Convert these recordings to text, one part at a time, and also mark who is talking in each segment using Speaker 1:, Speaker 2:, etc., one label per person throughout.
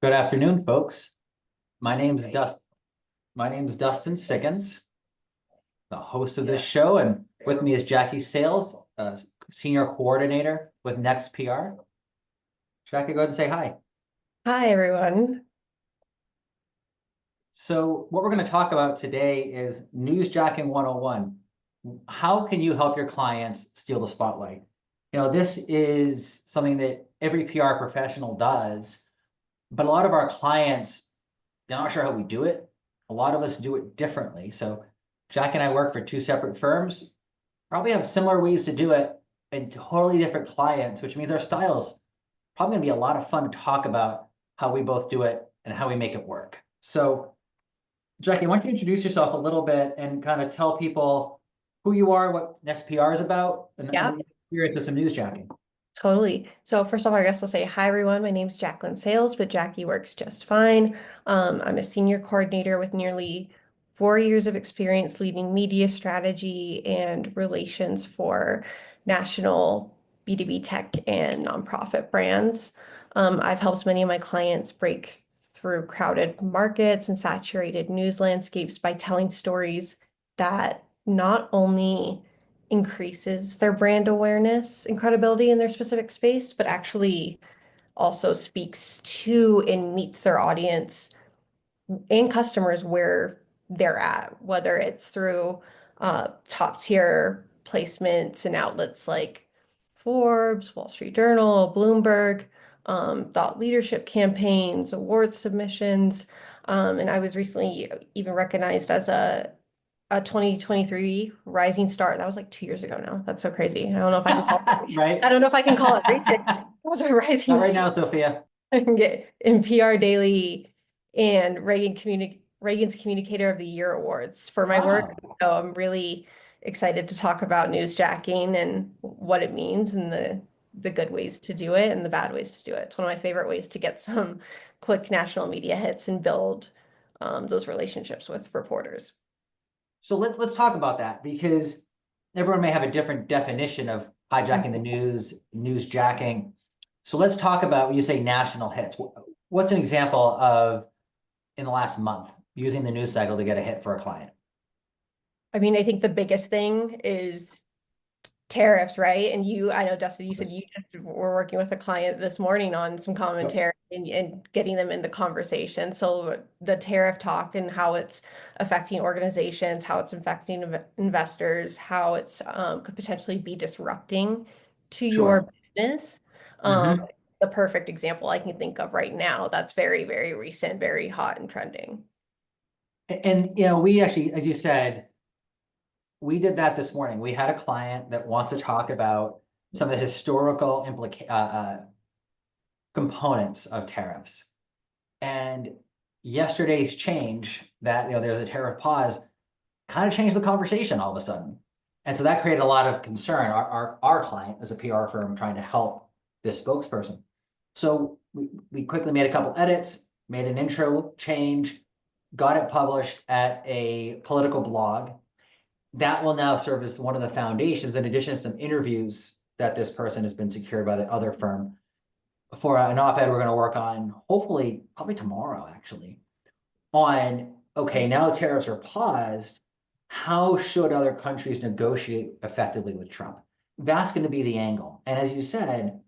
Speaker 1: Good afternoon, folks. My name's Dustin. My name's Dustin Siggins, the host of this show, and with me is Jackie Sales, Senior Coordinator with Next PR. Jackie, go ahead and say hi.
Speaker 2: Hi, everyone.
Speaker 1: So what we're going to talk about today is Newsjacking 101. How can you help your clients steal the spotlight? This is something that every PR professional does, but a lot of our clients, they're not sure how we do it. A lot of us do it differently. So Jack and I work for two separate firms, probably have similar ways to do it and totally different clients, which means our styles probably gonna be a lot of fun to talk about how we both do it and how we make it work. So Jackie, why don't you introduce yourself a little bit and kind of tell people who you are, what Next PR is about, and
Speaker 2: Yeah,
Speaker 1: you're into some newsjacking.
Speaker 2: totally. So first off, I guess I'll say hi, everyone. My name's Jacqueline Sales, but Jackie works just fine. I'm a senior coordinator with nearly 4 years of experience leading media strategy and relations for national B2B tech and nonprofit brands. I've helped many of my clients break through crowded markets and saturated news landscapes by telling stories that not only increases their brand awareness and credibility in their specific space, but actually also speaks to and meets their audience and customers where they're at, whether it's through top tier placements and outlets like Forbes, Wall Street Journal, Bloomberg, thought leadership campaigns, award submissions. And I was recently even recognized as a 2023 rising star. That was like 2 years ago now. That's so crazy. I don't know if I can call it,
Speaker 1: Right?
Speaker 2: I don't know if I can call it recent. It was a rising
Speaker 1: Not right
Speaker 2: star
Speaker 1: now, Sophia.
Speaker 2: in PR Daily and Reagan's Communicator of the Year awards for my work.
Speaker 1: Wow.
Speaker 2: So I'm really excited to talk about newsjacking and what it means and the good ways to do it and the bad ways to do it. It's one of my favorite ways to get some quick national media hits and build those relationships with reporters.
Speaker 1: So let's talk about that because everyone may have a different definition of hijacking the news, newsjacking. So let's talk about when you say national hits. What's an example of in the last month using the news cycle to get a hit for a client?
Speaker 2: I mean, I think the biggest thing is tariffs, right? And I know, Dustin, you said
Speaker 1: Yes.
Speaker 2: you just were working with a client this morning on some
Speaker 1: Yep.
Speaker 2: commentary and getting them into conversation. So the tariff talk and how it's affecting organizations, how it's affecting investors, how it's could potentially be disrupting to
Speaker 1: Sure.
Speaker 2: your business. Um,
Speaker 1: Hmm.
Speaker 2: the perfect example I can think of right now that's very, very recent, very hot and trending.
Speaker 1: And we actually, as you said, we did that this morning. We had a client that wants to talk about some of the historical components of tariffs. And yesterday's change that there's a tariff pause kind of changed the conversation all of a sudden. And so that created a lot of concern. Our client is a PR firm trying to help this spokesperson. So we quickly made a couple edits, made an intro change, got it published at a political blog. That will now serve as one of the foundations, in addition to some interviews that this person has been secured by the other firm for an op-ed we're going to work on, hopefully, probably tomorrow, actually, on, okay, now tariffs are paused. How should other countries negotiate effectively with Trump? That's going to be the angle. And as you said,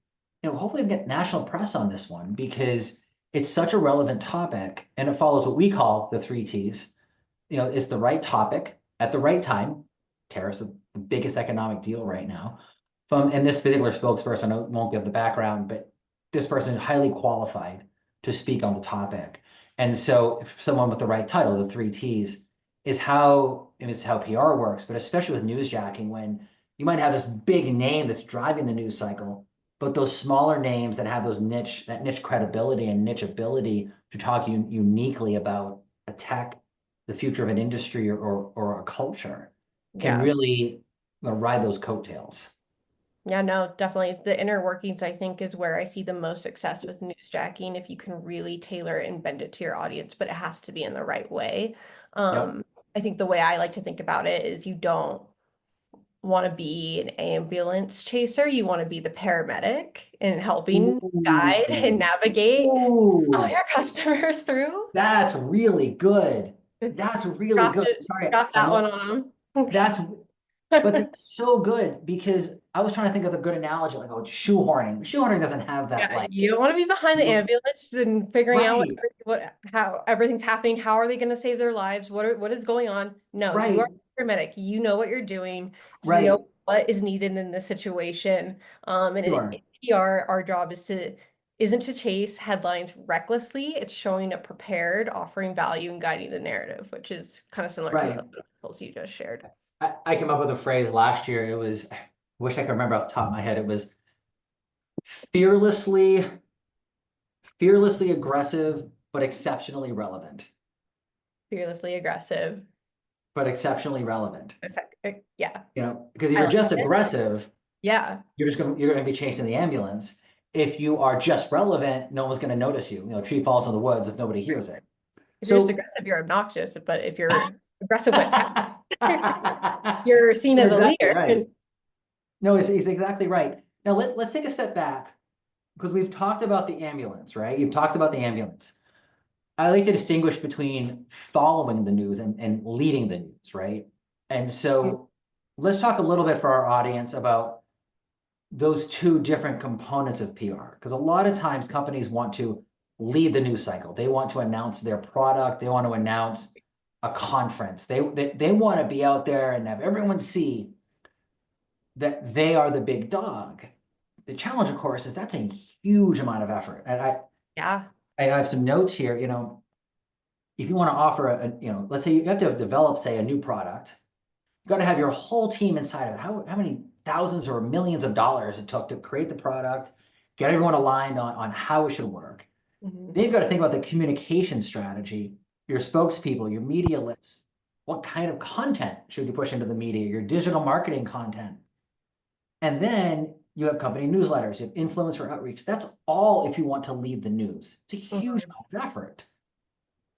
Speaker 1: hopefully we get national press on this one because it's such a relevant topic and it follows what we call the three T's. It's the right topic at the right time. Tariffs are the biggest economic deal right now. And this particular spokesperson, I won't give the background, but this person is highly qualified to speak on the topic. And so if someone with the right title, the three T's, is how PR works, but especially with newsjacking, when you might have this big name that's driving the news cycle, but those smaller names that have that niche credibility and niche ability to talk uniquely about a tech, the future of an industry or a culture can
Speaker 2: Yeah.
Speaker 1: really ride those coattails.
Speaker 2: Yeah, no, definitely. The inner workings, I think, is where I see the most success with newsjacking if you can really tailor it and bend it to your audience, but it has to be in the right way.
Speaker 1: Yep.
Speaker 2: I think the way I like to think about it is you don't want to be an ambulance chaser. You want to be the paramedic and helping
Speaker 1: Ooh.
Speaker 2: guide and navigate
Speaker 1: Ooh,
Speaker 2: your customers through.
Speaker 1: that's really good. That's really
Speaker 2: Dropped
Speaker 1: good.
Speaker 2: it,
Speaker 1: Sorry,
Speaker 2: dropped
Speaker 1: I
Speaker 2: that one
Speaker 1: love
Speaker 2: on them.
Speaker 1: that's but that's so good because I was trying to think of a good analogy, like, oh, shoehorning. Shoehorning doesn't have that,
Speaker 2: Yeah,
Speaker 1: like,
Speaker 2: you don't want to be behind the ambulance and figuring out
Speaker 1: right,
Speaker 2: how everything's happening. How are they going to save their lives? What is going on? No, you are
Speaker 1: right,
Speaker 2: a paramedic. You know what you're doing. You
Speaker 1: right.
Speaker 2: know what is needed in this situation. And
Speaker 1: Sure.
Speaker 2: in PR, our job isn't to chase headlines recklessly. It's showing up prepared, offering value, and guiding the narrative, which is kind of similar to
Speaker 1: Right.
Speaker 2: the articles you just shared.
Speaker 1: I came up with a phrase last year. It was, I wish I could remember off the top of my head. It was fearlessly, fearlessly aggressive, but exceptionally relevant.
Speaker 2: Fearlessly aggressive.
Speaker 1: But exceptionally relevant.
Speaker 2: Yeah,
Speaker 1: You know, because if
Speaker 2: I
Speaker 1: you're
Speaker 2: like
Speaker 1: just
Speaker 2: it.
Speaker 1: aggressive,
Speaker 2: Yeah.
Speaker 1: you're gonna be chasing the ambulance. If you are just relevant, no one's gonna notice you. You know, a tree falls in the woods if nobody hears it.
Speaker 2: If you're just
Speaker 1: So
Speaker 2: aggressive, you're obnoxious. But if you're aggressive with tech, you're seen
Speaker 1: you're
Speaker 2: as a
Speaker 1: exactly
Speaker 2: leader.
Speaker 1: right. No, it's exactly right. Now let's take a step back because we've talked about the ambulance, right? You've talked about the ambulance. I like to distinguish between following the news and leading the news, right? And so let's talk a little bit for our audience about those two different components of PR. Because a lot of times companies want to lead the news cycle. They want to announce their product. They want to announce a conference. They want to be out there and have everyone see that they are the big dog. The challenge, of course, is that's a huge amount of effort. And
Speaker 2: Yeah.
Speaker 1: I have some notes here. You know, if you want to offer you know, let's say you have to develop, say, a new product, you got to have your whole team inside of it. How many thousands or millions of dollars it took to create the product, get everyone aligned on how it should work.
Speaker 2: Mhm.
Speaker 1: Then you've got to think about the communication strategy, your spokespeople, your media lists. What kind of content should you push into the media, your digital marketing content? And then you have company newsletters, you have influencer outreach. That's all if you want to lead the news. It's a huge
Speaker 2: Mhm.
Speaker 1: amount of effort.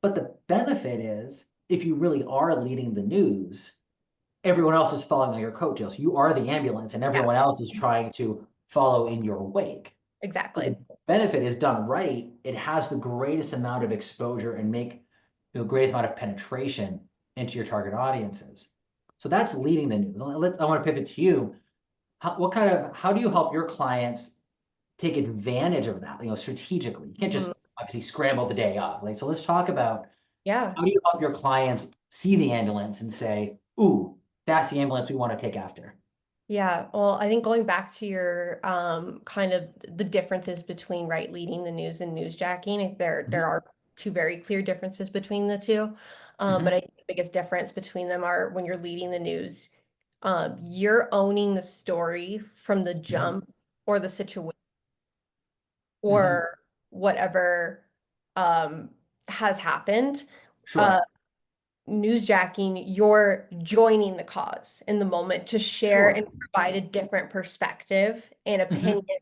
Speaker 1: But the benefit is if you really are leading the news, everyone else is following on your coattails. You are the ambulance and
Speaker 2: Yeah,
Speaker 1: everyone else is trying to follow in your wake. So the
Speaker 2: exactly.
Speaker 1: benefit is done right. It has the greatest amount of exposure and make the greatest amount of penetration into your target audiences. So that's leading the news. I want to pivot to you. How do you help your clients take advantage of that, you know, strategically? You can't
Speaker 2: Mhm.
Speaker 1: just obviously scramble the day up. Like, so let's talk about
Speaker 2: Yeah.
Speaker 1: how do you help your clients see the ambulance and say, ooh, that's the ambulance we want to take after?
Speaker 2: Yeah, well, I think going back to your kind of the differences between right leading the news and newsjacking, there
Speaker 1: Mhm,
Speaker 2: are two very clear differences between the two. But
Speaker 1: mhm,
Speaker 2: I think the biggest difference between them are when you're leading the news, you're owning the story from the
Speaker 1: mhm,
Speaker 2: jump or the situation
Speaker 1: mhm.
Speaker 2: or whatever um has happened. Uh,
Speaker 1: Sure,
Speaker 2: Newsjacking, you're joining the cause in the moment to share and
Speaker 1: sure.
Speaker 2: provide a different perspective and opinion
Speaker 1: Mhm.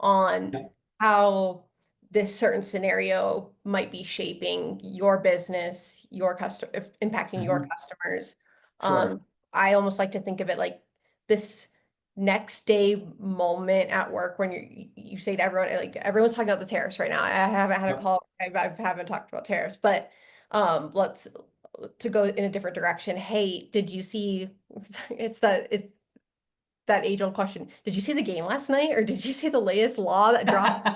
Speaker 2: on
Speaker 1: Yep,
Speaker 2: how this certain scenario might be shaping your business, your customer, impacting your
Speaker 1: mhm,
Speaker 2: customers.
Speaker 1: sure.
Speaker 2: I almost like to think of it like this next day moment at work when you say to everyone, like everyone's talking about the tariffs right now. I haven't had a
Speaker 1: Yep.
Speaker 2: call, I haven't talked about tariffs, but let's to go in a different direction. Hey, did you see it's that age-old question. Did you see the game last night or did you see the latest law that dropped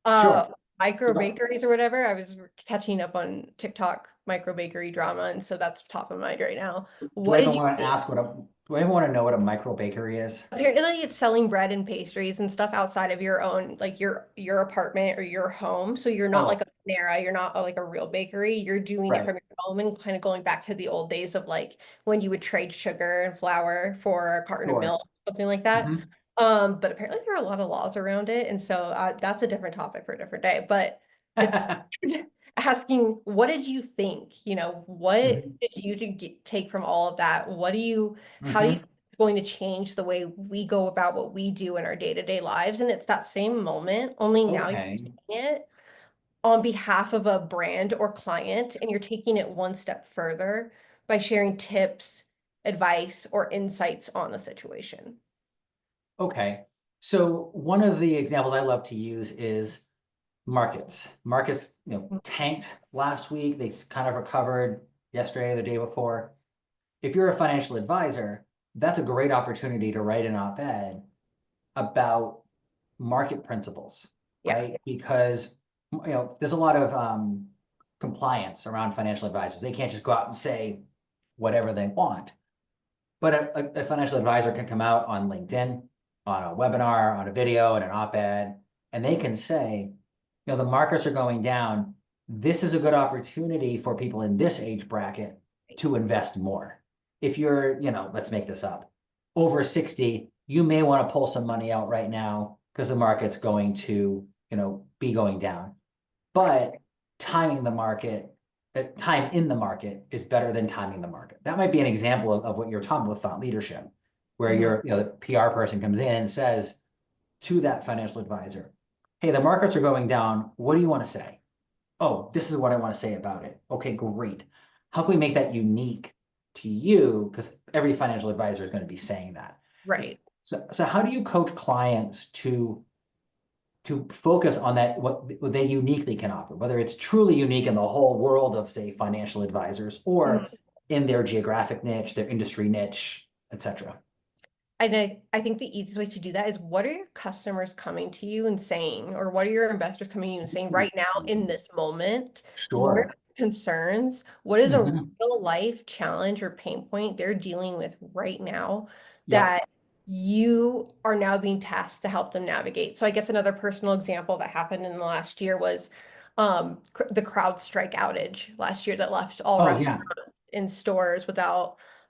Speaker 1: Sure.
Speaker 2: uh micro
Speaker 1: Sure.
Speaker 2: bakeries or whatever? I was catching up on TikTok micro bakery drama, and so that's top of mind right now.
Speaker 1: Do
Speaker 2: What
Speaker 1: I
Speaker 2: did
Speaker 1: even
Speaker 2: you
Speaker 1: want to
Speaker 2: see?
Speaker 1: ask do I even want to know what a micro bakery is?
Speaker 2: Apparently it's selling bread and pastries and stuff outside of your own, like your apartment or your home. So you're not like
Speaker 1: Oh,
Speaker 2: a Panera, you're not like a real bakery. You're doing it
Speaker 1: right.
Speaker 2: from your home and kind of going back to the old days of like when you would trade sugar and flour for a carton of
Speaker 1: Sure.
Speaker 2: milk, something like that.
Speaker 1: Mhm.
Speaker 2: But apparently there are a lot of laws around it, and so that's a different topic for a different day. But it's asking, what did you think? You know, what
Speaker 1: Mhm,
Speaker 2: did you take from all of that? How do you
Speaker 1: mhm.
Speaker 2: going to change the way we go about what we do in our day-to-day lives. And it's that same moment, only now you're
Speaker 1: Okay.
Speaker 2: taking it on behalf of a brand or client, and you're taking it one step further by sharing tips, advice or insights on the situation.
Speaker 1: Okay. So one of the examples I love to use is markets. Markets, tanked last week. They kind of recovered yesterday, the day before. If you're a financial advisor, that's a great opportunity to write an op-ed about market principles,
Speaker 2: Yeah.
Speaker 1: right? Because there's a lot of compliance around financial advisors. They can't just go out and say whatever they want. But a financial advisor can come out on LinkedIn, on a webinar, on a video, and an op-ed, and they can say, the markets are going down. This is a good opportunity for people in this age bracket to invest more. If you're, let's make this up, over 60, you may want to pull some money out right now because the market's going to, be going down. But timing the market, time in the market is better than timing the market. That might be an example of what you're talking about with thought leadership, where the PR person comes in and says to that financial advisor, hey, the markets are going down. What do you want to say? Oh, this is what I want to say about it. Okay, great. How can we make that unique to you? Because every financial advisor is going to be saying that.
Speaker 2: Right.
Speaker 1: So how do you coach clients to focus on that, what they uniquely can offer, whether it's truly unique in the whole world of, say, financial advisors or in their geographic niche, their industry niche, et cetera?
Speaker 2: And I think the easiest way to do that is, what are your customers coming to you and saying, or what are your investors coming to you and saying right now in this moment? What are
Speaker 1: Sure.
Speaker 2: their concerns? What is a
Speaker 1: Mhm.
Speaker 2: real life challenge or pain point they're dealing with right now
Speaker 1: Yep.
Speaker 2: that you are now being tasked to help them navigate? So I guess another personal example that happened in the last year was the CrowdStrike outage last year that left all
Speaker 1: Oh, yeah,
Speaker 2: restaurants in stores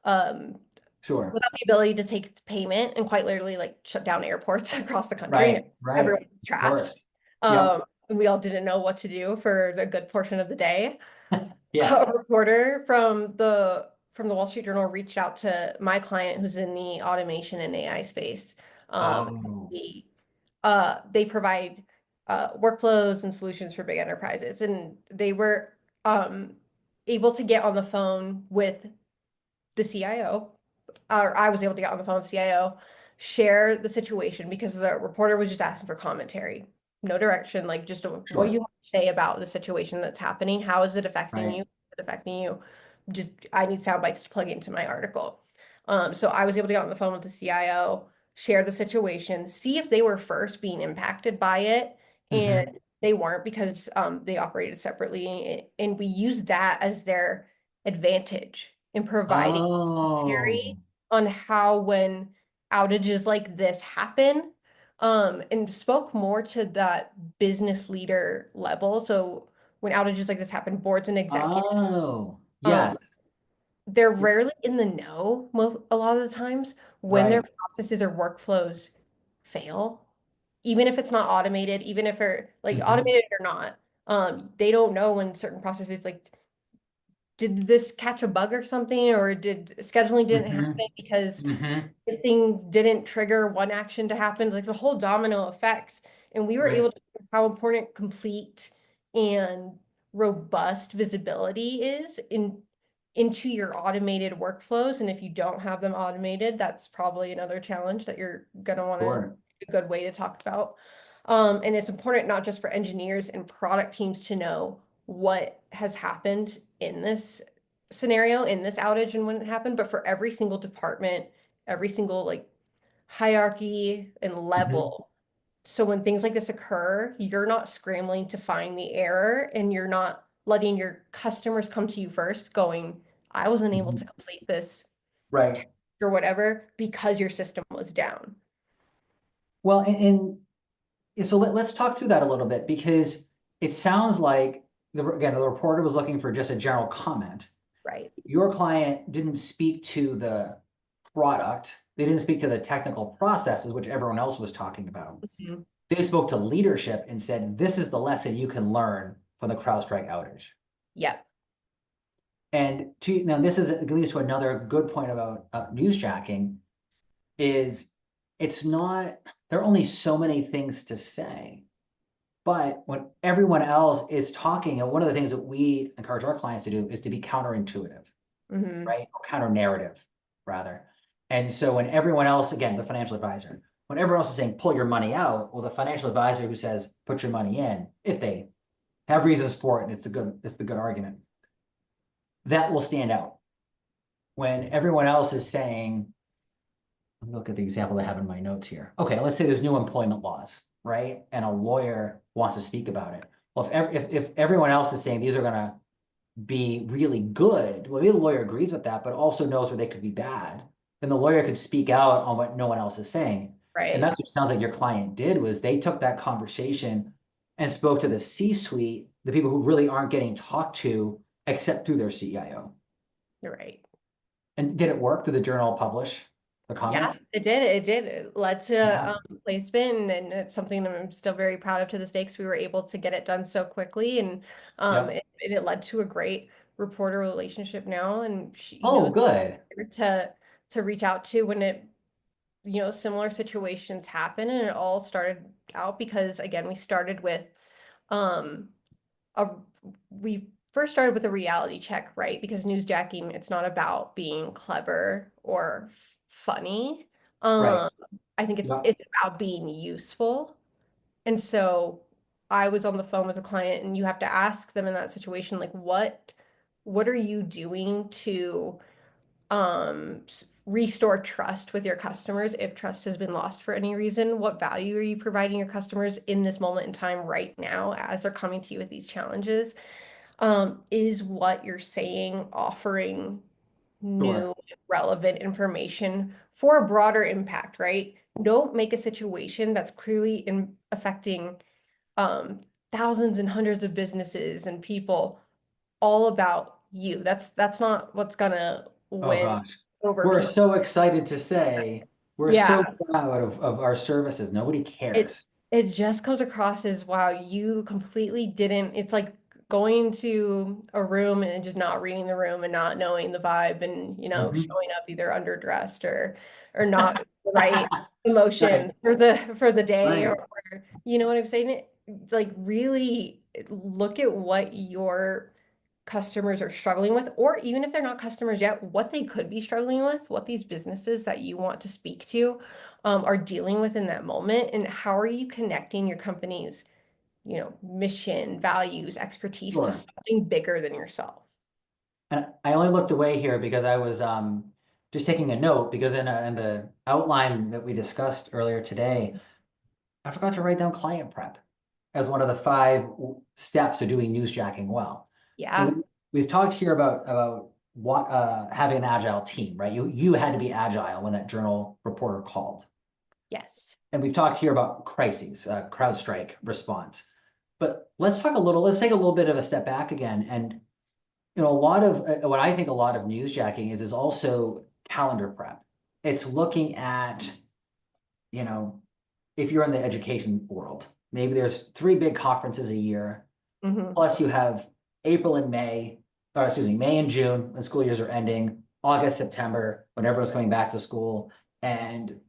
Speaker 2: um,
Speaker 1: sure.
Speaker 2: without the ability to take payment, and quite literally like shut down airports across the country, and
Speaker 1: Right.
Speaker 2: everyone was
Speaker 1: Of
Speaker 2: trapped.
Speaker 1: course. Yep.
Speaker 2: And we all didn't know what to do for a good portion of the day. A
Speaker 1: Yes.
Speaker 2: reporter from the Wall Street Journal reached out to my client who's in the automation and AI space.
Speaker 1: Oh,
Speaker 2: They they provide workflows and solutions for big enterprises, and they were able to get on the phone with the CIO, or I was able to get on the phone with the CIO, share the situation because the reporter was just asking for commentary, no direction, like just what do you
Speaker 1: sure.
Speaker 2: want to say about the situation that's happening? How is it affecting you?
Speaker 1: Right.
Speaker 2: Is it affecting you? Just I need sound bites to plug into my article. So I was able to get on the phone with the CIO, share the situation, see if they were first being impacted by it, and
Speaker 1: Hmm.
Speaker 2: they weren't because they operated separately, and we used that as their advantage in providing
Speaker 1: Oh,
Speaker 2: on how when outages like this happen, and spoke more to that business leader level. So when outages like this happen, boards and executives,
Speaker 1: oh,
Speaker 2: um,
Speaker 1: yes.
Speaker 2: they're rarely in the know a lot of the times when their
Speaker 1: Right.
Speaker 2: processes or workflows fail, even if it's not automated, even if they're like
Speaker 1: Hmm.
Speaker 2: automated or not. They don't know when certain processes like, did this catch a bug or something, or did scheduling didn't
Speaker 1: Hmm.
Speaker 2: happen because
Speaker 1: Hmm.
Speaker 2: this thing didn't trigger one action to happen, like the whole domino effect. And we were
Speaker 1: Right.
Speaker 2: able to how important complete and robust visibility is into your automated workflows. And if you don't have them automated, that's probably another challenge that you're gonna want to
Speaker 1: Sure.
Speaker 2: a good way to talk about. And it's important not just for engineers and product teams to know what has happened in this scenario, in this outage and when it happened, but for every single department, every single like hierarchy and
Speaker 1: Hmm.
Speaker 2: level. So when things like this occur, you're not scrambling to find the error, and you're not letting your customers come to you first going, I wasn't able to
Speaker 1: Hmm.
Speaker 2: complete this
Speaker 1: Right.
Speaker 2: task or whatever because your system was down.
Speaker 1: Well, so let's talk through that a little bit because it sounds like again, the reporter was looking for just a general comment.
Speaker 2: Right.
Speaker 1: Your client didn't speak to the product. They didn't speak to the technical processes, which everyone else was talking about.
Speaker 2: Mhm.
Speaker 1: They spoke to leadership and said, this is the lesson you can learn from the CrowdStrike outage.
Speaker 2: Yep.
Speaker 1: And now this is it leads to another good point about newsjacking is it's not, there are only so many things to say. But when everyone else is talking, and one of the things that we encourage our clients to do is to be counterintuitive,
Speaker 2: Hmm.
Speaker 1: right? Or counter narrative. rather. And so when everyone else, again, the financial advisor, when everyone else is saying pull your money out, well, the financial advisor who says put your money in, if they have reasons for it, and it's the good argument, that will stand out. When everyone else is saying, let me look at the example I have in my notes here. Okay, let's say there's new employment laws, right? And a lawyer wants to speak about it. Well, if everyone else is saying these are gonna be really good, well, maybe the lawyer agrees with that, but also knows where they could be bad. Then the lawyer could speak out on what no one else is saying. And
Speaker 2: Right.
Speaker 1: that's what it sounds like your client did, was they took that conversation and spoke to the C-suite, the people who really aren't getting talked to except through their CIO.
Speaker 2: You're right.
Speaker 1: And did it work? Did the journal publish the
Speaker 2: Yeah,
Speaker 1: comments?
Speaker 2: it did. It did. It led
Speaker 1: Yeah.
Speaker 2: to placement, and it's something that I'm still very proud of to this day because we were able to get it done so quickly, and
Speaker 1: Yep.
Speaker 2: it led to a great reporter relationship now, and she
Speaker 1: Oh,
Speaker 2: knows
Speaker 1: good.
Speaker 2: to reach out to when similar situations happen, and it all started out because again, um a we first started with a reality check, right? Because newsjacking, it's not about being clever or funny.
Speaker 1: Right.
Speaker 2: Um, I think
Speaker 1: Yep.
Speaker 2: it's about being useful. And so I was on the phone with a client, and you have to ask them in that situation, like, what are you doing to restore trust with your customers if trust has been lost for any reason? What value are you providing your customers in this moment in time right now as they're coming to you with these challenges? Is what you're saying offering
Speaker 1: Sure.
Speaker 2: new relevant information for a broader impact, right? Don't make a situation that's clearly affecting um, thousands and hundreds of businesses and people all about you. That's not what's gonna
Speaker 1: Oh,
Speaker 2: win
Speaker 1: gosh.
Speaker 2: over
Speaker 1: We're
Speaker 2: people.
Speaker 1: so excited to say we're so
Speaker 2: Yeah,
Speaker 1: proud of our services. Nobody
Speaker 2: it
Speaker 1: cares.
Speaker 2: it just comes across as wow, you completely didn't. It's like going to a room and just not reading the room and not knowing the vibe, and
Speaker 1: Mhm.
Speaker 2: showing up either underdressed or not the right emotion
Speaker 1: Right.
Speaker 2: for the day,
Speaker 1: Right.
Speaker 2: or you know what I'm saying? Like really look at what your customers are struggling with, or even if they're not customers yet, what they could be struggling with, what these businesses that you want to speak to are dealing with in that moment, and how are you connecting your company's, mission, values, expertise to
Speaker 1: Sure.
Speaker 2: something bigger than yourself.
Speaker 1: And I only looked away here because I was just taking a note because in the outline that we discussed earlier today, I forgot to write down client prep as one of the five steps of doing newsjacking well. So
Speaker 2: Yeah.
Speaker 1: we've talked here about what having an agile team, right? You had to be agile when that journal reporter called.
Speaker 2: Yes.
Speaker 1: And we've talked here about crises, CrowdStrike response. But let's take a little bit of a step back again. And, a lot of what I think a lot of newsjacking is also calendar prep. It's looking at, you know, if you're in the education world, maybe there's three big conferences a year,
Speaker 2: Hmm.
Speaker 1: plus you have April and May, or excuse me, May and June when school years are ending, August, September, when everyone's coming back to school, and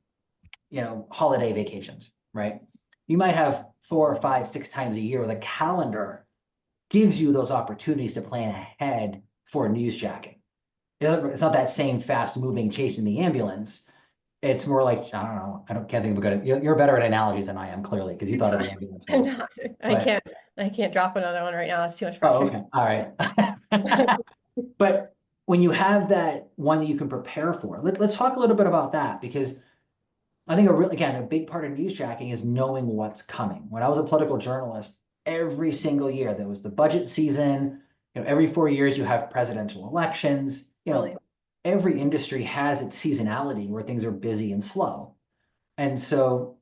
Speaker 1: holiday vacations, right? You might have 4 or 5, 6 times a year where the calendar gives you those opportunities to plan ahead for newsjacking. It's not that same fast moving chasing the ambulance. It's more like, I don't know, can't think of a good, you're better at analogies than I am, clearly, because you thought of the ambulance
Speaker 2: I'm
Speaker 1: one.
Speaker 2: not, I
Speaker 1: But,
Speaker 2: can't, I can't drop another one right now. That's too much
Speaker 1: oh,
Speaker 2: pressure.
Speaker 1: okay. All right. But when you have that one that you can prepare for, let's talk a little bit about that, because I think again, a big part of newsjacking is knowing what's coming. When I was a political journalist, every single year there was the budget season. Every 4 years you have presidential elections.
Speaker 2: Totally.
Speaker 1: Every industry has its seasonality where things are busy and slow. And so,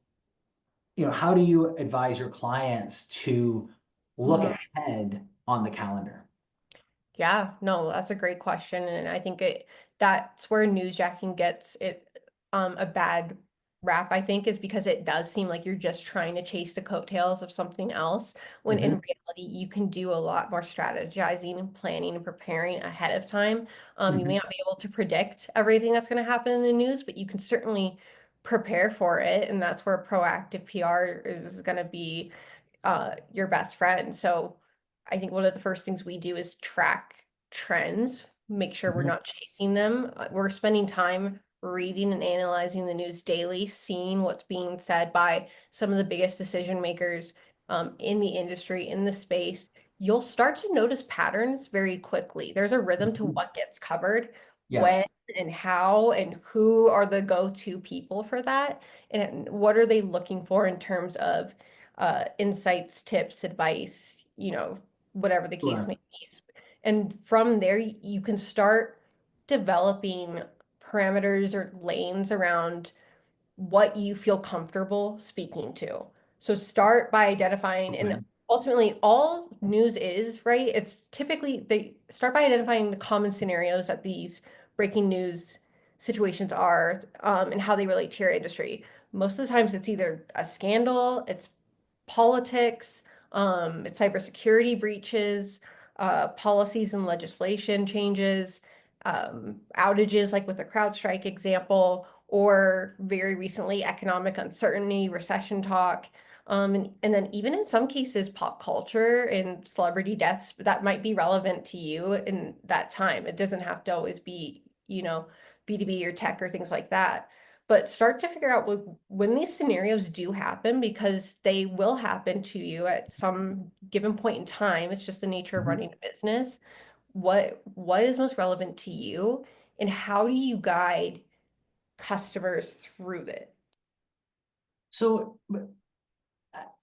Speaker 1: how do you advise your clients to look
Speaker 2: Mhm.
Speaker 1: ahead on the calendar?
Speaker 2: Yeah, no, that's a great question. And I think that's where newsjacking gets it a bad rap, I think, is because it does seem like you're just trying to chase the coattails of something else, when in
Speaker 1: Hmm.
Speaker 2: reality you can do a lot more strategizing and planning and preparing ahead of time. You may
Speaker 1: Hmm.
Speaker 2: not be able to predict everything that's going to happen in the news, but you can certainly prepare for it. And that's where proactive PR is going to be your best friend. So I think one of the first things we do is track trends make sure we're
Speaker 1: Mhm.
Speaker 2: not chasing them. We're spending time reading and analyzing the news daily, seeing what's being said by some of the biggest decision makers in the industry, in the space. You'll start to notice patterns very quickly. There's a rhythm to
Speaker 1: Mhm.
Speaker 2: what gets covered, when
Speaker 1: Yes.
Speaker 2: and how, and who are the go-to people for that, and what are they looking for in terms of insights, tips, advice, whatever the case may
Speaker 1: Correct.
Speaker 2: be. And from there, you can start developing parameters or lanes around what you feel comfortable speaking to. So start by identifying, and
Speaker 1: Okay.
Speaker 2: ultimately, all news is, right? It's typically they start by identifying the common scenarios that these breaking news situations are, and how they relate to your industry. Most of the times, it's either a scandal, it's politics, it's cybersecurity breaches, policies and legislation changes, outages, like with the CrowdStrike example, or very recently, economic uncertainty, recession talk. And then even in some cases, pop culture and celebrity deaths that might be relevant to you in that time. It doesn't have to always be, B2B or tech or things like that. But start to figure out when these scenarios do happen, because they will happen to you at some given point in time. It's just the nature of
Speaker 1: Mhm.
Speaker 2: running a business. What is most relevant to you, and how do you guide customers through it?
Speaker 1: So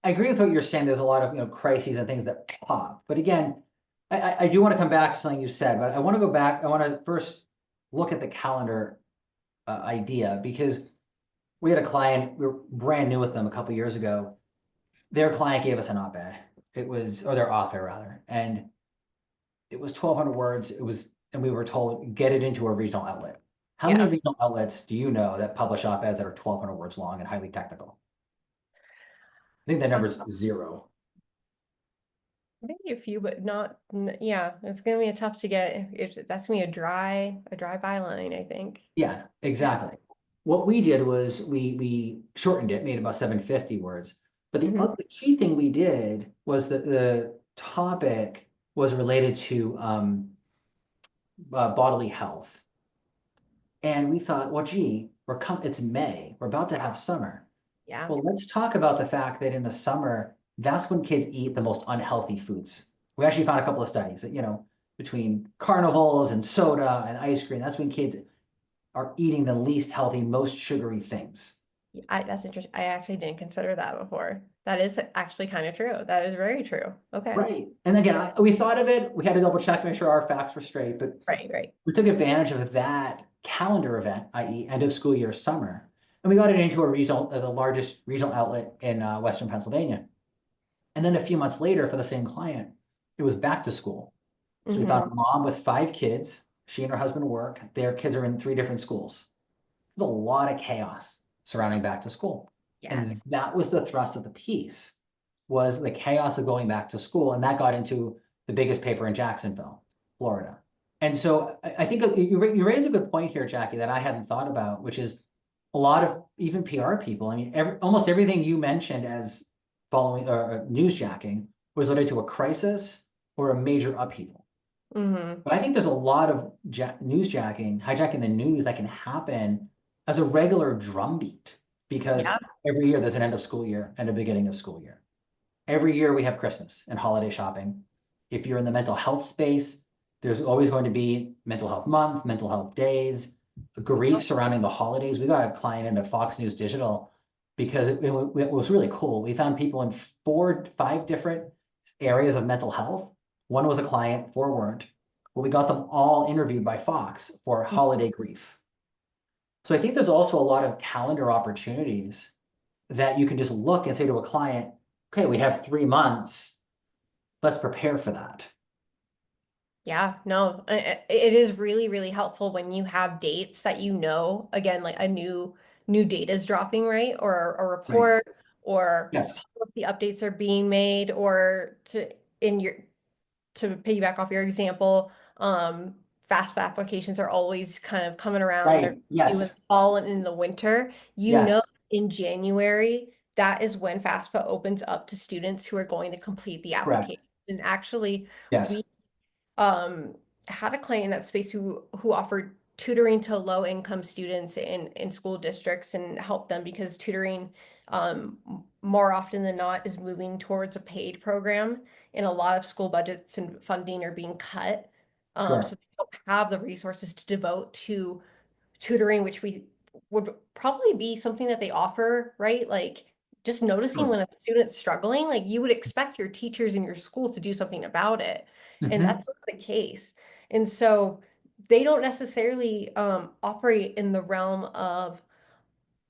Speaker 1: I agree with what you're saying. There's a lot of, crises and things that pop. But again, I do want to come back to something you said, but I want to go back. I want to first look at the calendar idea because we had a client, we were brand new with them a couple years ago. Their client gave us an op-ed. It was, or their author rather, and it was 1,200 words. It was, and we were told, get it into a regional outlet. How many
Speaker 2: Yeah,
Speaker 1: regional outlets do you know that publish op-eds that are 1,200 words long and highly technical? I think that number's zero.
Speaker 2: maybe a few, but not. Yeah, it's gonna be tough to get. That's gonna be a dry byline, I think.
Speaker 1: Yeah, exactly. What we did was we shortened it, made it about 750 words. But
Speaker 2: Mhm.
Speaker 1: the key thing we did was that the topic was related to bodily health. And we thought, well, gee, it's May, we're about to have summer.
Speaker 2: Yeah.
Speaker 1: Well, let's talk about the fact that in the summer, that's when kids eat the most unhealthy foods. We actually found a couple of studies that, between carnivals and soda and ice cream, that's when kids are eating the least healthy, most sugary things.
Speaker 2: That's interesting. I actually didn't consider that before. That is actually kind of true. That is very true. Okay.
Speaker 1: Right. And again, we thought of it. We had to double check to make sure our facts were straight, but
Speaker 2: Right, right.
Speaker 1: we took advantage of that calendar event, i.e., end of school year summer, and we got it into the largest regional outlet in Western Pennsylvania. And then a few months later, for the same client, it was back to school. So we found
Speaker 2: Mm-hmm.
Speaker 1: a mom with 5 kids. She and her husband work. Their kids are in 3 different schools. There's a lot of chaos surrounding back to school. And
Speaker 2: Yes.
Speaker 1: that was the thrust of the piece, was the chaos of going back to school. And that got into the biggest paper in Jacksonville, Florida. And so I think you raise a good point here, Jackie, that I hadn't thought about, which is a lot of even PR people. I mean, almost everything you mentioned as following newsjacking was related to a crisis or a major upheaval.
Speaker 2: Mm-hmm.
Speaker 1: But I think there's a lot of newsjacking, hijacking the news that can happen as a regular drumbeat because
Speaker 2: Yeah.
Speaker 1: every year there's an end of school year and a beginning of school year. Every year we have Christmas and holiday shopping. If you're in the mental health space, there's always going to be mental health month, mental health days, grief surrounding the holidays. We got a client into Fox News Digital because it was really cool. We found people in 5 different areas of mental health. One was a client, 4 weren't. But we got them all interviewed by Fox for holiday grief. So I think there's also a lot of calendar opportunities that you can just look and say to a client, okay, we have 3 months. Let's prepare for that.
Speaker 2: Yeah, no, it is really, really helpful when you have dates that again, like a new data is dropping, right? Or a
Speaker 1: Right.
Speaker 2: report, or
Speaker 1: Yes.
Speaker 2: policy updates are being made, or in your to piggyback off your example, FAFSA applications are always kind of coming around. They're
Speaker 1: Right.
Speaker 2: due in the
Speaker 1: Yes.
Speaker 2: fall and in the winter.
Speaker 1: Yes.
Speaker 2: In January, that is when FAFSA opens up to students who are going to complete the
Speaker 1: Correct.
Speaker 2: application. And actually,
Speaker 1: Yes.
Speaker 2: we um had a client in that space who offered tutoring to low income students in school districts and helped them because tutoring more often than not is moving towards a paid program, and a lot of school budgets and funding are being cut. So
Speaker 1: Sure,
Speaker 2: they don't have the resources to devote to tutoring, which we would probably be something that they offer, right? Like just noticing
Speaker 1: sure.
Speaker 2: when a student's struggling, like you would expect your teachers in your school to do something about it. And
Speaker 1: Hmm.
Speaker 2: that's not the case. And so they don't necessarily operate in the realm of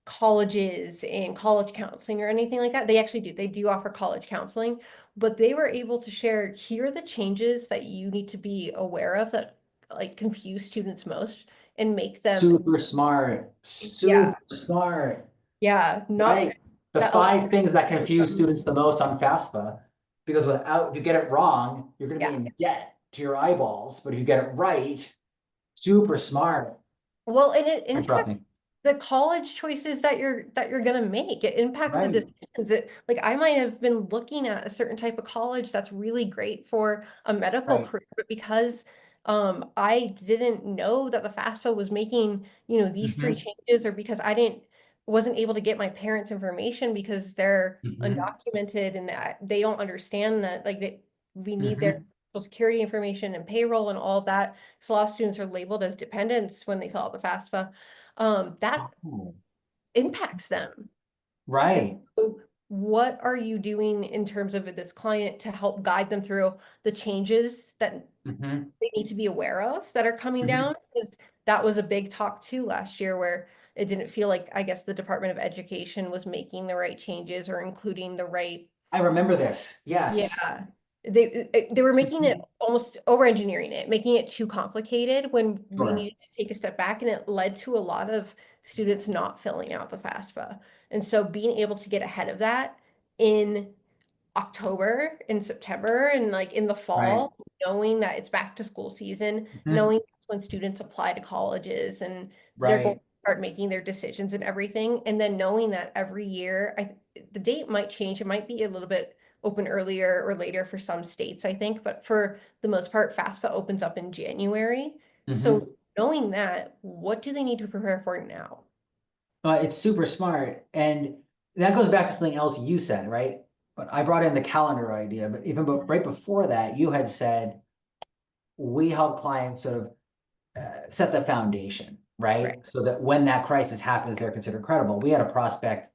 Speaker 2: colleges and college counseling or anything like that. They actually do. They do offer college counseling, but they were able to share, here are the changes that you need to be aware of that like confuse students most and make them,
Speaker 1: Super smart,
Speaker 2: yeah,
Speaker 1: super smart.
Speaker 2: yeah, not
Speaker 1: Right. The
Speaker 2: that,
Speaker 1: 5 things that confuse students the most on FAFSA, because if you get it wrong, you're going to be
Speaker 2: yeah.
Speaker 1: in debt to your eyeballs. But if you get it right, super smart.
Speaker 2: Well, and it impacts
Speaker 1: Interrupting.
Speaker 2: the college choices that you're gonna make. It impacts the
Speaker 1: Right.
Speaker 2: decisions. Like I might have been looking at a certain type of college that's really great for a medical
Speaker 1: Right.
Speaker 2: career, but because I didn't know that the FAFSA was making, these three
Speaker 1: Hmm.
Speaker 2: changes, or because I didn't wasn't able to get my parents' information because they're
Speaker 1: Hmm.
Speaker 2: undocumented and that they don't understand that like we need their
Speaker 1: Hmm.
Speaker 2: Social security information and payroll and all of that. So a lot of students are labeled as dependents when they fill out the FAFSA. That
Speaker 1: Oh,
Speaker 2: impacts them. And
Speaker 1: right.
Speaker 2: so what are you doing in terms of this client to help guide them through the changes that
Speaker 1: Hmm.
Speaker 2: they need to be aware of that are coming
Speaker 1: Hmm.
Speaker 2: down? Because that was a big talk too last year where it didn't feel like, I guess, the Department of Education was making the right changes or including the right.
Speaker 1: I remember this. Yes.
Speaker 2: Yeah. They were making it
Speaker 1: Mhm.
Speaker 2: almost over engineering it, making it too complicated when we
Speaker 1: Sure.
Speaker 2: needed to take a step back, and it led to a lot of students not filling out the FAFSA. And so being able to get ahead of that in October and September and like in the
Speaker 1: Right.
Speaker 2: fall, knowing that it's back to school season,
Speaker 1: Hmm.
Speaker 2: knowing that's when students apply to colleges and they're going to
Speaker 1: Right.
Speaker 2: start making their decisions and everything. And then knowing that every year, the date might change. It might be a little bit open earlier or later for some states, I think, but for the most part, FAFSA opens up in January. So
Speaker 1: Hmm.
Speaker 2: knowing that, what do they need to prepare for now?
Speaker 1: It's super smart. And that goes back to something else you said, right? But I brought in the calendar idea, but right before that, you had said we help clients sort of set the foundation,
Speaker 2: Right.
Speaker 1: right? So that when that crisis happens, they're considered credible. We had a prospect,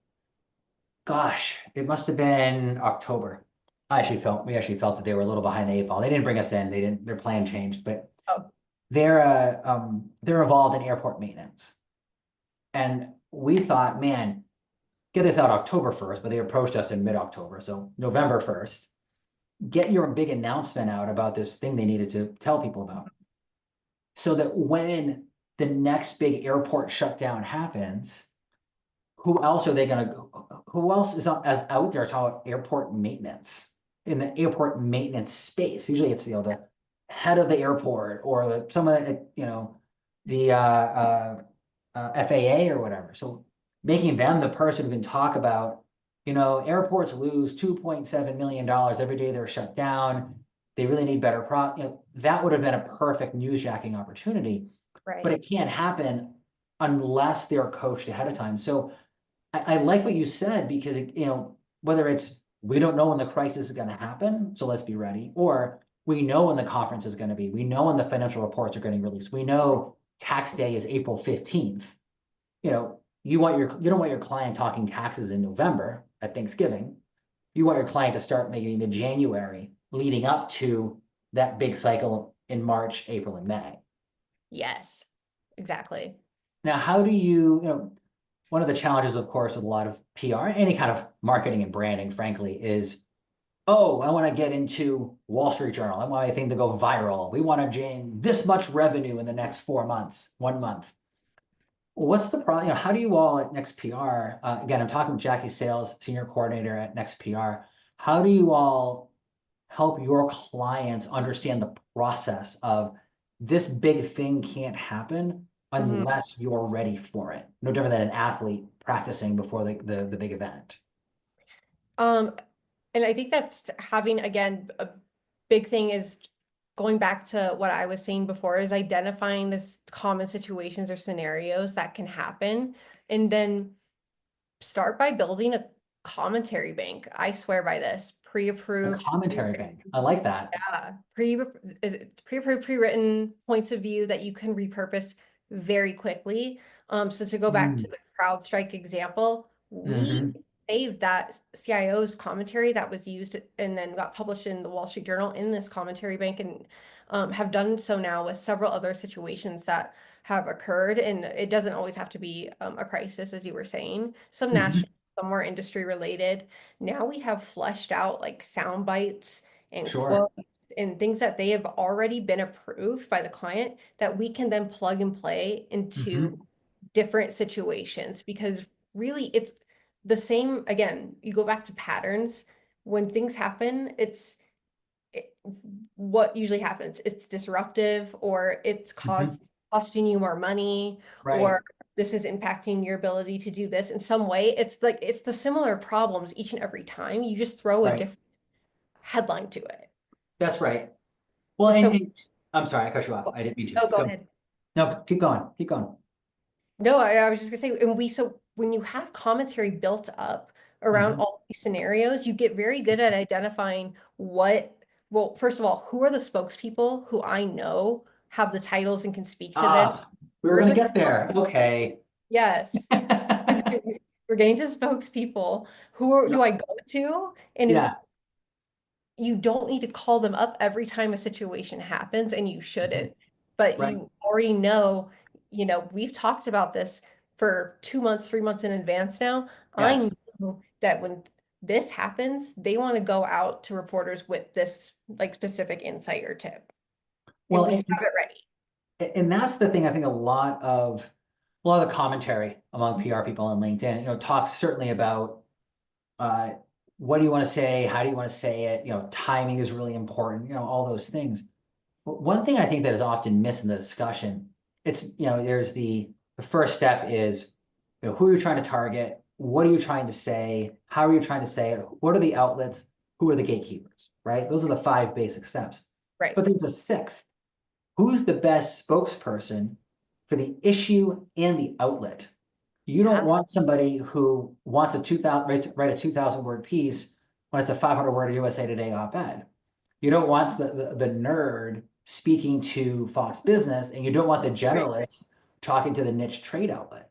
Speaker 1: gosh, it must have been October. We actually felt that they were a little behind the eight ball. They didn't bring us in. Their plan changed, but
Speaker 2: Oh,
Speaker 1: they're involved in airport maintenance. And we thought, man, get this out October 1st, but they approached us in mid-October. So November 1st, get your big announcement out about this thing they needed to tell people about. So that when the next big airport shutdown happens, who else are they going to who else is as out there talking about airport maintenance in the airport maintenance space? Usually it's the head of the airport or some of the the FAA or whatever. So making them the person who can talk about, airports lose $2.7 million every day they're shut down. They really need better that would have been a perfect newsjacking opportunity, but
Speaker 2: right.
Speaker 1: it can't happen unless they're coached ahead of time. So I like what you said because whether it's we don't know when the crisis is going to happen, so let's be ready, or we know when the conference is going to be, we know when the financial reports are getting released, we know tax day is April 15th. You don't want your client talking taxes in November at Thanksgiving. You want your client to start maybe mid-January, leading up to that big cycle in March, April, and May.
Speaker 2: Yes, exactly.
Speaker 1: Now, how do one of the challenges, of course, with a lot of PR, any kind of marketing and branding, frankly, is, oh, I want to get into Wall Street Journal. I want anything to go viral. We want to gain this much revenue in the next 4 months, 1 month. What's the problem? How do you all at Next PR, again, I'm talking with Jackie Sales, Senior Coordinator at Next PR. How do you all help your clients understand the process of this big thing can't happen
Speaker 2: Mhm.
Speaker 1: unless you're ready for it? No different than an athlete practicing before the big event.
Speaker 2: Um, and I think that's having, again, a big thing is going back to what I was saying before, is identifying this common situations or scenarios that can happen, and then start by building a commentary bank. I swear by this.
Speaker 1: A
Speaker 2: Pre-approved,
Speaker 1: commentary bank. I like that.
Speaker 2: yeah, pre-approved, pre-written points of view that you can repurpose very quickly. So to go back to
Speaker 1: Mm,
Speaker 2: the CrowdStrike example, we
Speaker 1: hmm
Speaker 2: saved that CIO's commentary that was used and then got published in the Wall Street Journal in this commentary bank, and have done so now with several other situations that have occurred. And it doesn't always have to be a crisis, as you were saying. Some national,
Speaker 1: hmm
Speaker 2: some more industry related. Now we have fleshed out like sound bites and
Speaker 1: Sure.
Speaker 2: quotes and things that they have already been approved by the client that we can then plug and play into
Speaker 1: hmm
Speaker 2: different situations, because really it's the same. Again, you go back to patterns. When things happen, it, what usually happens, it's disruptive, or it's
Speaker 1: hmm
Speaker 2: costing you more money,
Speaker 1: Right.
Speaker 2: or this is impacting your ability to do this in some way. It's like it's the similar problems each and every time. You just throw a
Speaker 1: Right.
Speaker 2: different headline to it.
Speaker 1: That's right. Well,
Speaker 2: And so,
Speaker 1: and I'm sorry, I cut you off. I didn't mean to.
Speaker 2: oh, go
Speaker 1: Go.
Speaker 2: ahead.
Speaker 1: No, keep going. Keep going.
Speaker 2: No, I was just gonna say, and so when you have commentary built up around
Speaker 1: hmm
Speaker 2: all these scenarios, you get very good at identifying well, first of all, who are the spokespeople who I know have the titles and can speak to this?
Speaker 1: We were
Speaker 2: Where's
Speaker 1: gonna
Speaker 2: the
Speaker 1: get there. Okay.
Speaker 2: yes. We're getting to spokespeople. Do
Speaker 1: Yep.
Speaker 2: I go to? And
Speaker 1: Yeah.
Speaker 2: you don't need to call them up every time a situation happens, and you
Speaker 1: Mhm.
Speaker 2: shouldn't. But
Speaker 1: Right.
Speaker 2: you already know, we've talked about this for 2 months, 3 months in advance now. I
Speaker 1: Yes.
Speaker 2: know that when this happens, they want to go out to reporters with this like specific insight or tip, and
Speaker 1: Well,
Speaker 2: we have it ready.
Speaker 1: and that's the thing. I think a lot of the commentary among PR people on LinkedIn, talks certainly about uh, what do you want to say, how do you want to say it. Timing is really important. All those things. But one thing I think that is often missed in the discussion, there's the first step is, who are you trying to target? What are you trying to say? How are you trying to say it? What are the outlets? Who are the gatekeepers? Right? Those are the five basic steps.
Speaker 2: Right.
Speaker 1: But there's a sixth. Who's the best spokesperson for the issue and the outlet? You don't
Speaker 2: Yeah.
Speaker 1: want somebody who wants a 2000 write a 2,000 word piece when it's a 500 word USA Today op-ed. You don't want the nerd speaking to Fox Business, and you don't want the
Speaker 2: Right.
Speaker 1: generalist talking to the niche trade outlet.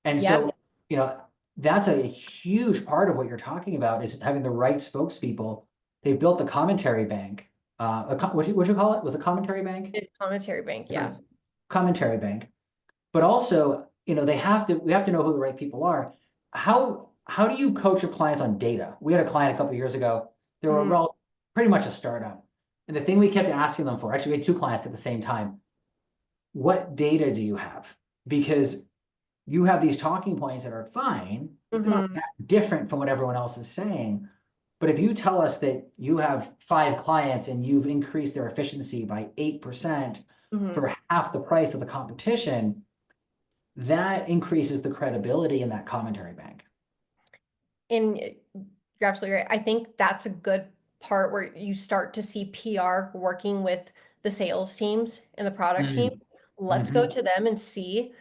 Speaker 1: And
Speaker 2: Yep.
Speaker 1: so, you know, that's a huge part of what you're talking about is having the right spokespeople. They've built the commentary bank. What'd you call it? Was a commentary bank?
Speaker 2: It's commentary bank.
Speaker 1: Yeah.
Speaker 2: Yeah.
Speaker 1: Commentary bank. But also, we have to know who the right people are. How do you coach your clients on data? We had a client a couple of years ago. They were
Speaker 2: Mhm.
Speaker 1: pretty much a startup. And the thing we kept asking them for, actually, we had two clients at the same time. What data do you have? Because you have these talking points that are fine, but they're not
Speaker 2: Mhm.
Speaker 1: that different from what everyone else is saying. But if you tell us that you have five clients and you've increased their efficiency by 8%
Speaker 2: Mhm.
Speaker 1: for half the price of the competition, that increases the credibility in that commentary bank.
Speaker 2: And you're absolutely right. I think that's a good part where you start to see PR working with the sales teams and the product teams.
Speaker 1: Mm.
Speaker 2: Let's go
Speaker 1: hmm
Speaker 2: to them and see,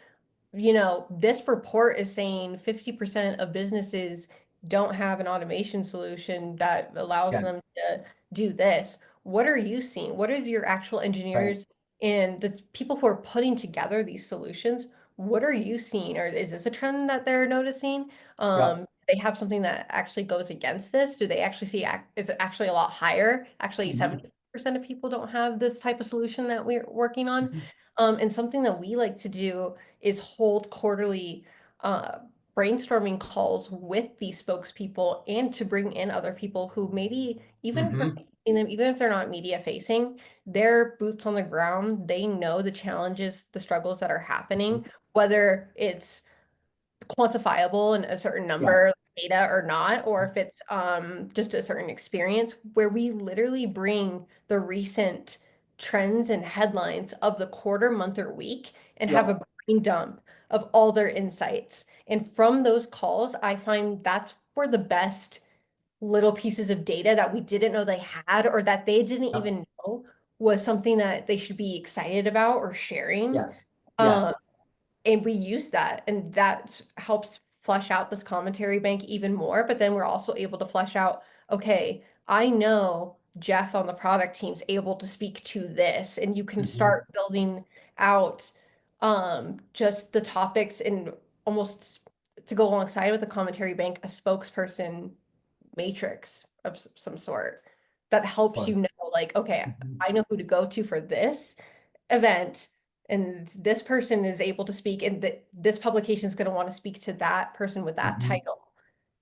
Speaker 2: this report is saying 50% of businesses don't have an automation solution that allows
Speaker 1: Yes.
Speaker 2: them to do this. What are you seeing? What is your actual
Speaker 1: Right.
Speaker 2: engineers and the people who are putting together these solutions? What are you seeing? Or is this a trend that they're noticing?
Speaker 1: Yep.
Speaker 2: They have something that actually goes against this? Do they actually see it's actually a lot higher? Actually,
Speaker 1: hmm
Speaker 2: 70% of people don't have this type of solution that we're working on.
Speaker 1: hmm
Speaker 2: And something that we like to do is hold quarterly uh, brainstorming calls with these spokespeople, and to bring in other people who maybe, even if we're
Speaker 1: hmm
Speaker 2: in them, even if they're not media facing, they're boots on the ground. They know the challenges, the struggles that are happening, whether it's quantifiable in a certain
Speaker 1: Yeah.
Speaker 2: number of data or not, or if it's just a certain experience, where we literally bring the recent trends and headlines of the quarter, month, or week, and have
Speaker 1: Yep.
Speaker 2: a brain dump of all their insights. And from those calls, I find that's where the best little pieces of data that we didn't know they had, or that they didn't
Speaker 1: Yep.
Speaker 2: even know, was something that they should be excited about or sharing.
Speaker 1: Yes. Yes.
Speaker 2: Um, and we use that, and that helps flesh out this commentary bank even more. But then we're also able to flesh out, okay, I know Jeff on the product team's able to speak to this, and you can
Speaker 1: Mhm.
Speaker 2: start building out just the topics and almost to go alongside with the commentary bank, a spokesperson matrix of some sort that helps you
Speaker 1: Sure.
Speaker 2: know, like, okay,
Speaker 1: Mhm.
Speaker 2: I know who to go to for this event, and this person is able to speak, and this publication is going to want to speak to that person with that
Speaker 1: Mhm.
Speaker 2: title.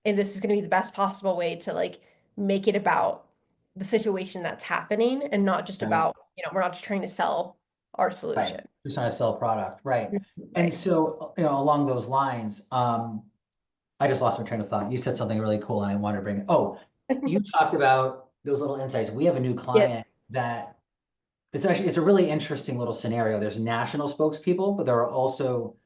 Speaker 2: And this is going to be the best possible way to like make it about the situation that's happening and not just
Speaker 1: Right.
Speaker 2: about, we're not just trying to sell our
Speaker 1: Right.
Speaker 2: solution.
Speaker 1: Just trying to sell a product. Right. And
Speaker 2: Right.
Speaker 1: so, along those lines, I just lost my train of thought. You said something really cool and I wanted to bring it. Oh, you talked about those little insights. We have a new
Speaker 2: Yes.
Speaker 1: client that it's a really interesting little scenario. There's national spokespeople, but there are also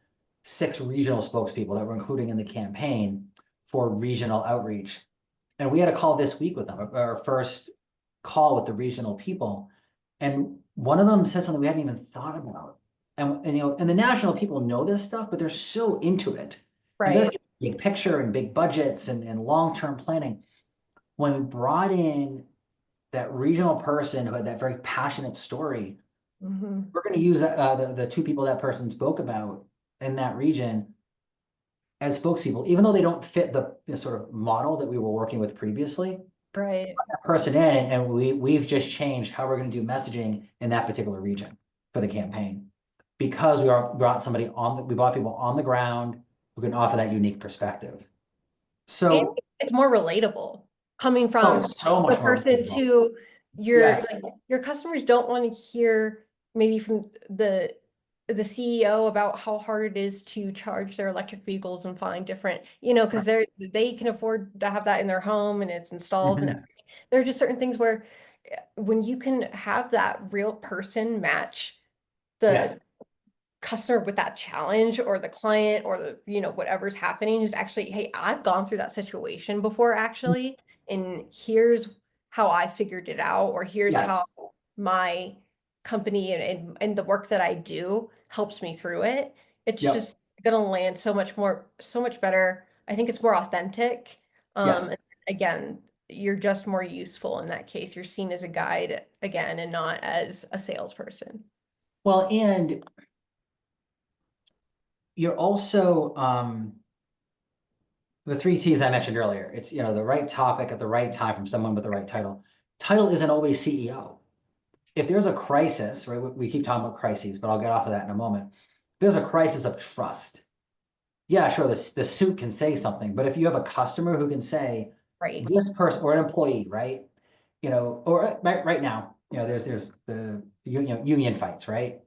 Speaker 1: 6 regional spokespeople that we're including in the campaign for regional outreach. And we had a call this week with them, our first call with the regional people. And one of them said something we hadn't even thought about. And the national people know this stuff, but they're so into it. And they're
Speaker 2: Right.
Speaker 1: big picture and big budgets and long-term planning. When we brought in that regional person who had that very passionate story,
Speaker 2: Hmm.
Speaker 1: we're going to use the 2 people that person spoke about in that region as spokespeople, even though they don't fit the sort of model that we were working with previously.
Speaker 2: Right.
Speaker 1: That person in, and we've just changed how we're going to do messaging in that particular region for the campaign because we brought people on the ground who can offer that unique perspective.
Speaker 2: And
Speaker 1: So,
Speaker 2: it's more relatable coming
Speaker 1: oh,
Speaker 2: from
Speaker 1: it's so
Speaker 2: the
Speaker 1: much more
Speaker 2: person
Speaker 1: relatable.
Speaker 2: to your,
Speaker 1: Yes.
Speaker 2: like, your customers don't want to hear maybe from the CEO about how hard it is to charge their electric vehicles and find different, because they can afford to have that in their home and it's installed, and
Speaker 1: Mhm.
Speaker 2: everything. There are just certain things where when you can have that real person match
Speaker 1: Yes.
Speaker 2: the customer with that challenge, or the client, or the whatever's happening, who's actually, hey, I've gone through that situation before actually, and here's how I figured it out, or here's how
Speaker 1: Yes.
Speaker 2: my company and the work that I do helps me through it. It's
Speaker 1: Yep.
Speaker 2: just gonna land so much better. I think it's more authentic.
Speaker 1: Yes.
Speaker 2: And again, you're just more useful in that case. You're seen as a guide again and not as a salesperson.
Speaker 1: Well, and you're also the 3 T's I mentioned earlier. It's the right topic at the right time from someone with the right title. Title isn't always CEO. If there's a crisis, right? We keep talking about crises, but I'll get off of that in a moment. There's a crisis of trust. Yeah, sure, the suit can say something, but if you have a customer who can say,
Speaker 2: Right.
Speaker 1: this person or an employee, right? Or right now, there's the union fights, right?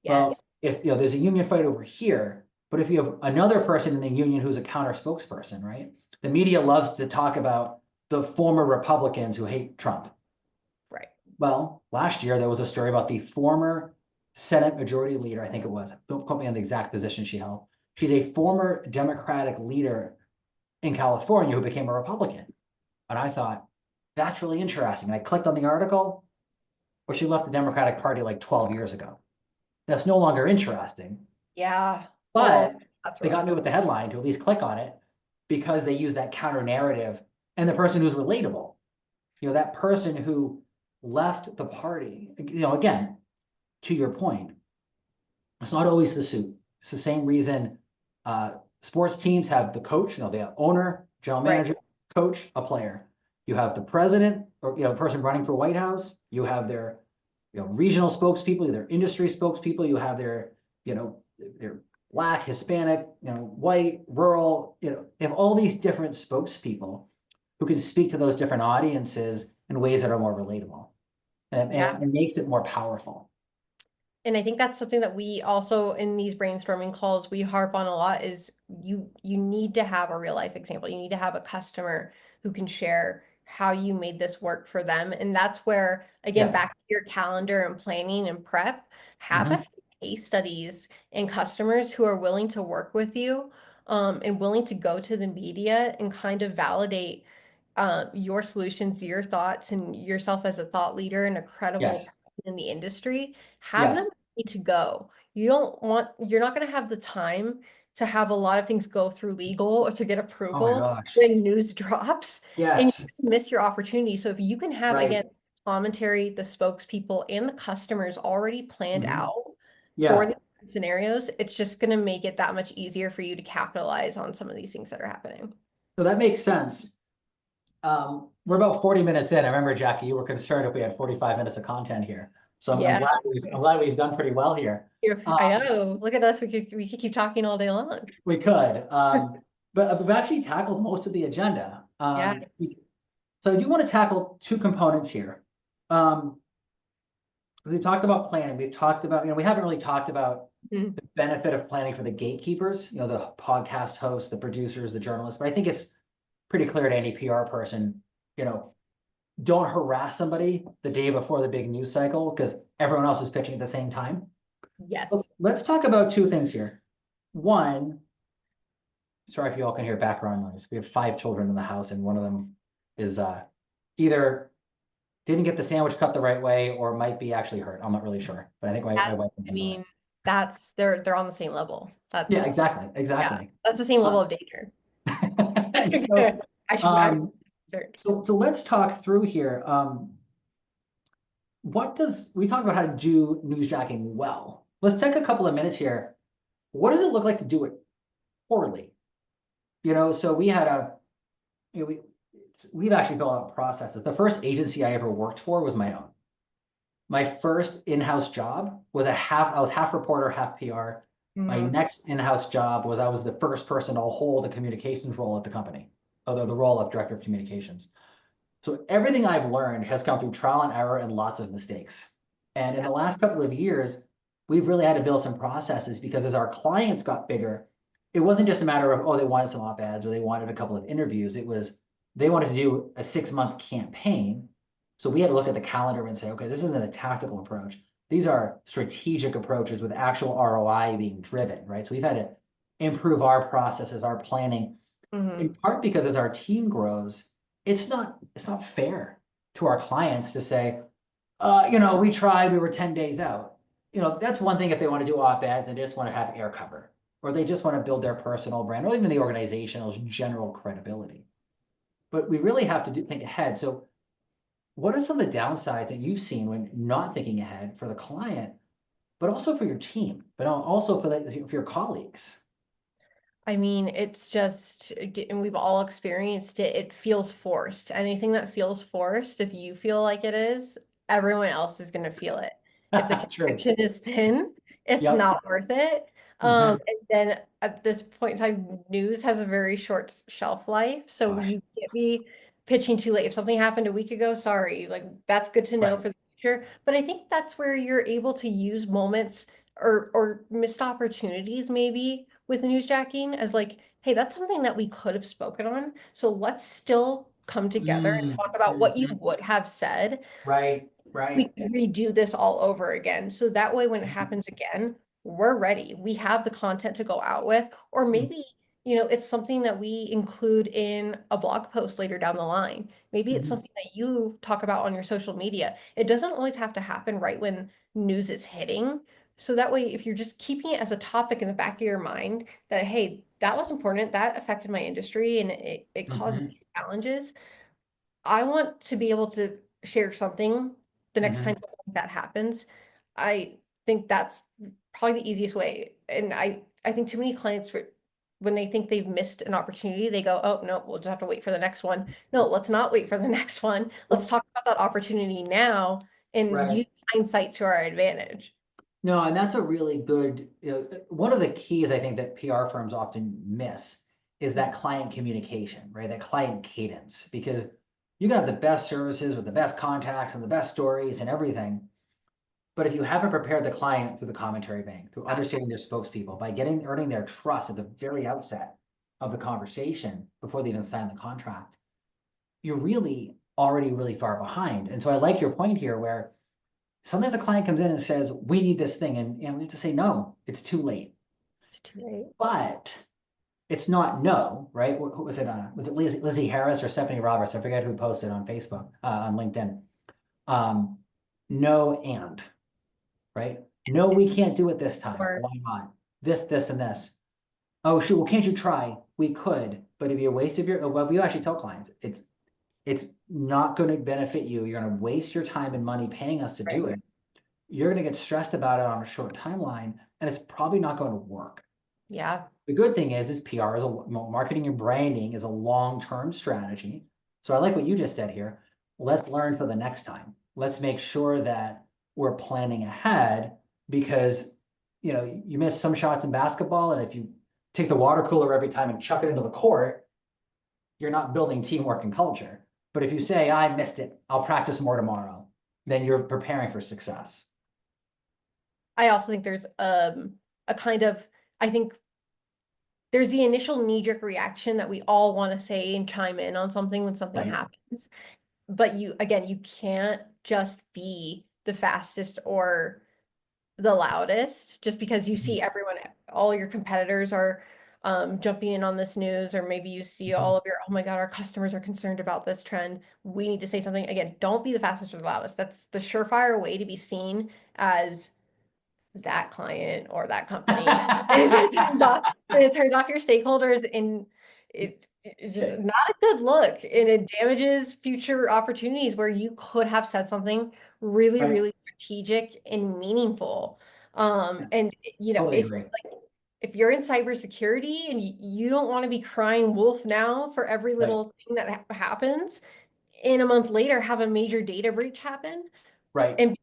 Speaker 1: Well,
Speaker 2: Yes.
Speaker 1: if there's a union fight over here, but if you have another person in the union who's a counter spokesperson, right? The media loves to talk about the former Republicans who hate Trump.
Speaker 2: Right.
Speaker 1: Well, last year there was a story about the former Senate Majority Leader, I think it was. Don't quote me on the exact position she held. She's a former Democratic leader in California who became a Republican. And I thought, that's really interesting. And I clicked on the article where she left the Democratic Party like 12 years ago. That's no longer interesting.
Speaker 2: Yeah. Oh,
Speaker 1: But
Speaker 2: that's
Speaker 1: they got
Speaker 2: rough.
Speaker 1: me with the headline to at least click on it because they use that counter narrative and the person who's relatable. That person who left the party. Again, to your point, it's not always the suit. It's the same reason sports teams have the coach, they have owner, general
Speaker 2: Right.
Speaker 1: manager, coach, a player. You have the president or a person running for White House. You have their regional spokespeople, their industry spokespeople. You have their black, Hispanic, white, rural. They have all these different spokespeople who can speak to those different audiences in ways that are more relatable,
Speaker 2: Yeah.
Speaker 1: and it makes it more powerful.
Speaker 2: And I think that's something that we also in these brainstorming calls we harp on a lot is you need to have a real life example. You need to have a customer who can share how you made this work for them. And that's where, again,
Speaker 1: Yes.
Speaker 2: back to your calendar and planning and prep, have a
Speaker 1: Mhm.
Speaker 2: few case studies and customers who are willing to work with you, and willing to go to the media and kind of validate your solutions, your thoughts, and yourself as a thought leader and a credible
Speaker 1: Yes.
Speaker 2: in the industry, have them
Speaker 1: Yes.
Speaker 2: ready to go. You're not going to have the time to have a lot of things go through legal or to get
Speaker 1: Oh my
Speaker 2: approval
Speaker 1: gosh.
Speaker 2: when news drops, and
Speaker 1: Yes.
Speaker 2: you miss your opportunity. So if you can have, again,
Speaker 1: Right.
Speaker 2: commentary, the spokespeople, and the customers already planned
Speaker 1: Mhm.
Speaker 2: out for
Speaker 1: Yeah.
Speaker 2: the scenarios, it's just going to make it that much easier for you to capitalize on some of these things that are happening.
Speaker 1: So that makes sense. We're about 40 minutes in. I remember, Jackie, you were concerned if we had 45 minutes of content here. So I'm
Speaker 2: Yeah,
Speaker 1: glad we've done pretty well here.
Speaker 2: I
Speaker 1: Um,
Speaker 2: know. Look at us. We could keep talking all day long.
Speaker 1: we could, but we've actually tackled most of the agenda.
Speaker 2: Yeah.
Speaker 1: So I do want to tackle two components here. Um, we've talked about planning. We've talked about, we haven't really talked about
Speaker 2: Mhm.
Speaker 1: the benefit of planning for the gatekeepers, the podcast hosts, the producers, the journalists. But I think it's pretty clear to any PR person, you know, don't harass somebody the day before the big news cycle because everyone else is pitching at the same time. But
Speaker 2: Yes.
Speaker 1: let's talk about two things here. One, sorry if you all can hear background noise. We have 5 children in the house, and one of them is either didn't get the sandwich cut the right way or might be actually hurt. I'm not really sure, but I think my
Speaker 2: That,
Speaker 1: wife can
Speaker 2: I
Speaker 1: handle it.
Speaker 2: mean, they're on the same level.
Speaker 1: Yeah,
Speaker 2: That's
Speaker 1: exactly,
Speaker 2: yeah,
Speaker 1: exactly.
Speaker 2: that's the same level
Speaker 1: Uh,
Speaker 2: of danger.
Speaker 1: so,
Speaker 2: I
Speaker 1: um,
Speaker 2: concerned.
Speaker 1: so let's talk through here. What does we talk about how to do newsjacking well? Let's take a couple of minutes here. What does it look like to do it poorly? So we had you know, we we've actually built out processes. The first agency I ever worked for was my own. My first in-house job was I was half reporter, half PR. My
Speaker 2: Mhm.
Speaker 1: next in-house job was I was the first person to hold a communications role at the company, although the role of director of communications. So everything I've learned has come through trial and error and lots of mistakes. And in
Speaker 2: Yeah.
Speaker 1: the last couple of years, we've really had to build some processes because as our clients got bigger, it wasn't just a matter of, oh, they wanted some op-eds or they wanted a couple of interviews. It was they wanted to do a 6-month campaign. So we had to look at the calendar and say, okay, this isn't a tactical approach. These are strategic approaches with actual ROI being driven, right? So we've had to improve our processes, our planning, in
Speaker 2: Mhm.
Speaker 1: part because as our team grows, it's not fair to our clients to say, we tried, we were 10 days out. That's one thing if they want to do op-eds and just want to have air cover, or they just want to build their personal brand, or even the organization's general credibility. But we really have to think ahead. So what are some of the downsides that you've seen when not thinking ahead for the client, but also for your team, but also for your colleagues?
Speaker 2: I mean, it's just, and we've all experienced it. It feels forced. Anything that feels forced, if you feel like it is, everyone else is going to feel it. If the
Speaker 1: True.
Speaker 2: connection is thin, it's
Speaker 1: Yep.
Speaker 2: not worth it.
Speaker 1: Mhm.
Speaker 2: And then at this point in time, news has a very short shelf life. So
Speaker 1: Gosh.
Speaker 2: you can't be pitching too late. If something happened a week ago, sorry, like that's good to know
Speaker 1: Right.
Speaker 2: for the future. But I think that's where you're able to use moments or missed opportunities maybe with newsjacking as like, hey, that's something that we could have spoken on. So let's still come together and
Speaker 1: Mm,
Speaker 2: talk about what you
Speaker 1: mhm.
Speaker 2: would have said.
Speaker 1: Right,
Speaker 2: We
Speaker 1: right.
Speaker 2: can redo this all over again. So that way, when it happens again, we're ready. We have the content to go out with, or
Speaker 1: Mm,
Speaker 2: maybe, it's something that we include in a blog post later down the line. Maybe it's
Speaker 1: mhm,
Speaker 2: something that you talk about on your social media. It doesn't always have to happen right when news is hitting. So that way, if you're just keeping it as a topic in the back of your mind that, hey, that was important, that affected my industry and it caused
Speaker 1: mhm,
Speaker 2: these challenges, I want to be able to share something the next time
Speaker 1: mhm.
Speaker 2: something like that happens. I think that's probably the easiest way. And I think too many clients when they think they've missed an opportunity, they go, "Oh, no, we'll just have to wait for the next one." No, let's not wait for the next one. Let's
Speaker 1: Well,
Speaker 2: talk about that opportunity now and
Speaker 1: right.
Speaker 2: use hindsight to our advantage.
Speaker 1: No, and that's a really good, one of the keys I think that PR firms often miss is that client communication, right? That client cadence, because you can have the best services with the best contacts and the best stories and everything. But if you haven't prepared the client through the commentary bank, through
Speaker 2: Yeah.
Speaker 1: understanding their spokespeople, by earning their trust at the very outset of the conversation before they even sign the contract, you're really already really far behind. And so I like your point here where sometimes a client comes in and says, we need this thing. And we have to say, no, it's too late.
Speaker 2: It's too late.
Speaker 1: But it's not no, right? Who was it? Was it Lizzie Harris or Stephanie Roberts? I forget who posted on Facebook, on LinkedIn. Um, no, right? No, we can't do it this time.
Speaker 2: Or
Speaker 1: Why not? This, and this. Oh, shoot, well, can't you try? We could, but it'd be a waste of your, well, we actually tell clients, it's not going to benefit you. You're going to waste your time and money paying us to do
Speaker 2: right.
Speaker 1: it. You're going to get stressed about it on a short timeline, and it's probably not going to work.
Speaker 2: Yeah.
Speaker 1: The good thing is PR is marketing and branding is a long-term strategy. So I like what you just said here. Let's learn for the next time. Let's make sure that we're planning ahead, because you miss some shots in basketball, and if you take the water cooler every time and chuck it into the court, you're not building teamwork and culture. But if you say, I missed it, I'll practice more tomorrow, then you're preparing for success.
Speaker 2: I also think there's a kind of, I think there's the initial knee-jerk reaction that we all want to say and chime in on something when something
Speaker 1: Right.
Speaker 2: happens. But again, you can't just be the fastest or the loudest just because you see everyone, all your competitors are jumping in on this news, or maybe you see all of your, oh my God, our customers are concerned about this trend. We need to say something. Again, don't be the fastest or the loudest. That's the surefire way to be seen as that client or that company. And it turns off your stakeholders, and it's just not a good look, and it damages future opportunities where you could have said something really,
Speaker 1: Right.
Speaker 2: really strategic and meaningful. And
Speaker 1: Totally agree.
Speaker 2: if you're in cybersecurity and you don't want to be crying wolf now for every
Speaker 1: Right.
Speaker 2: little thing that happens, and a month later have a major data breach happen,
Speaker 1: Right.
Speaker 2: and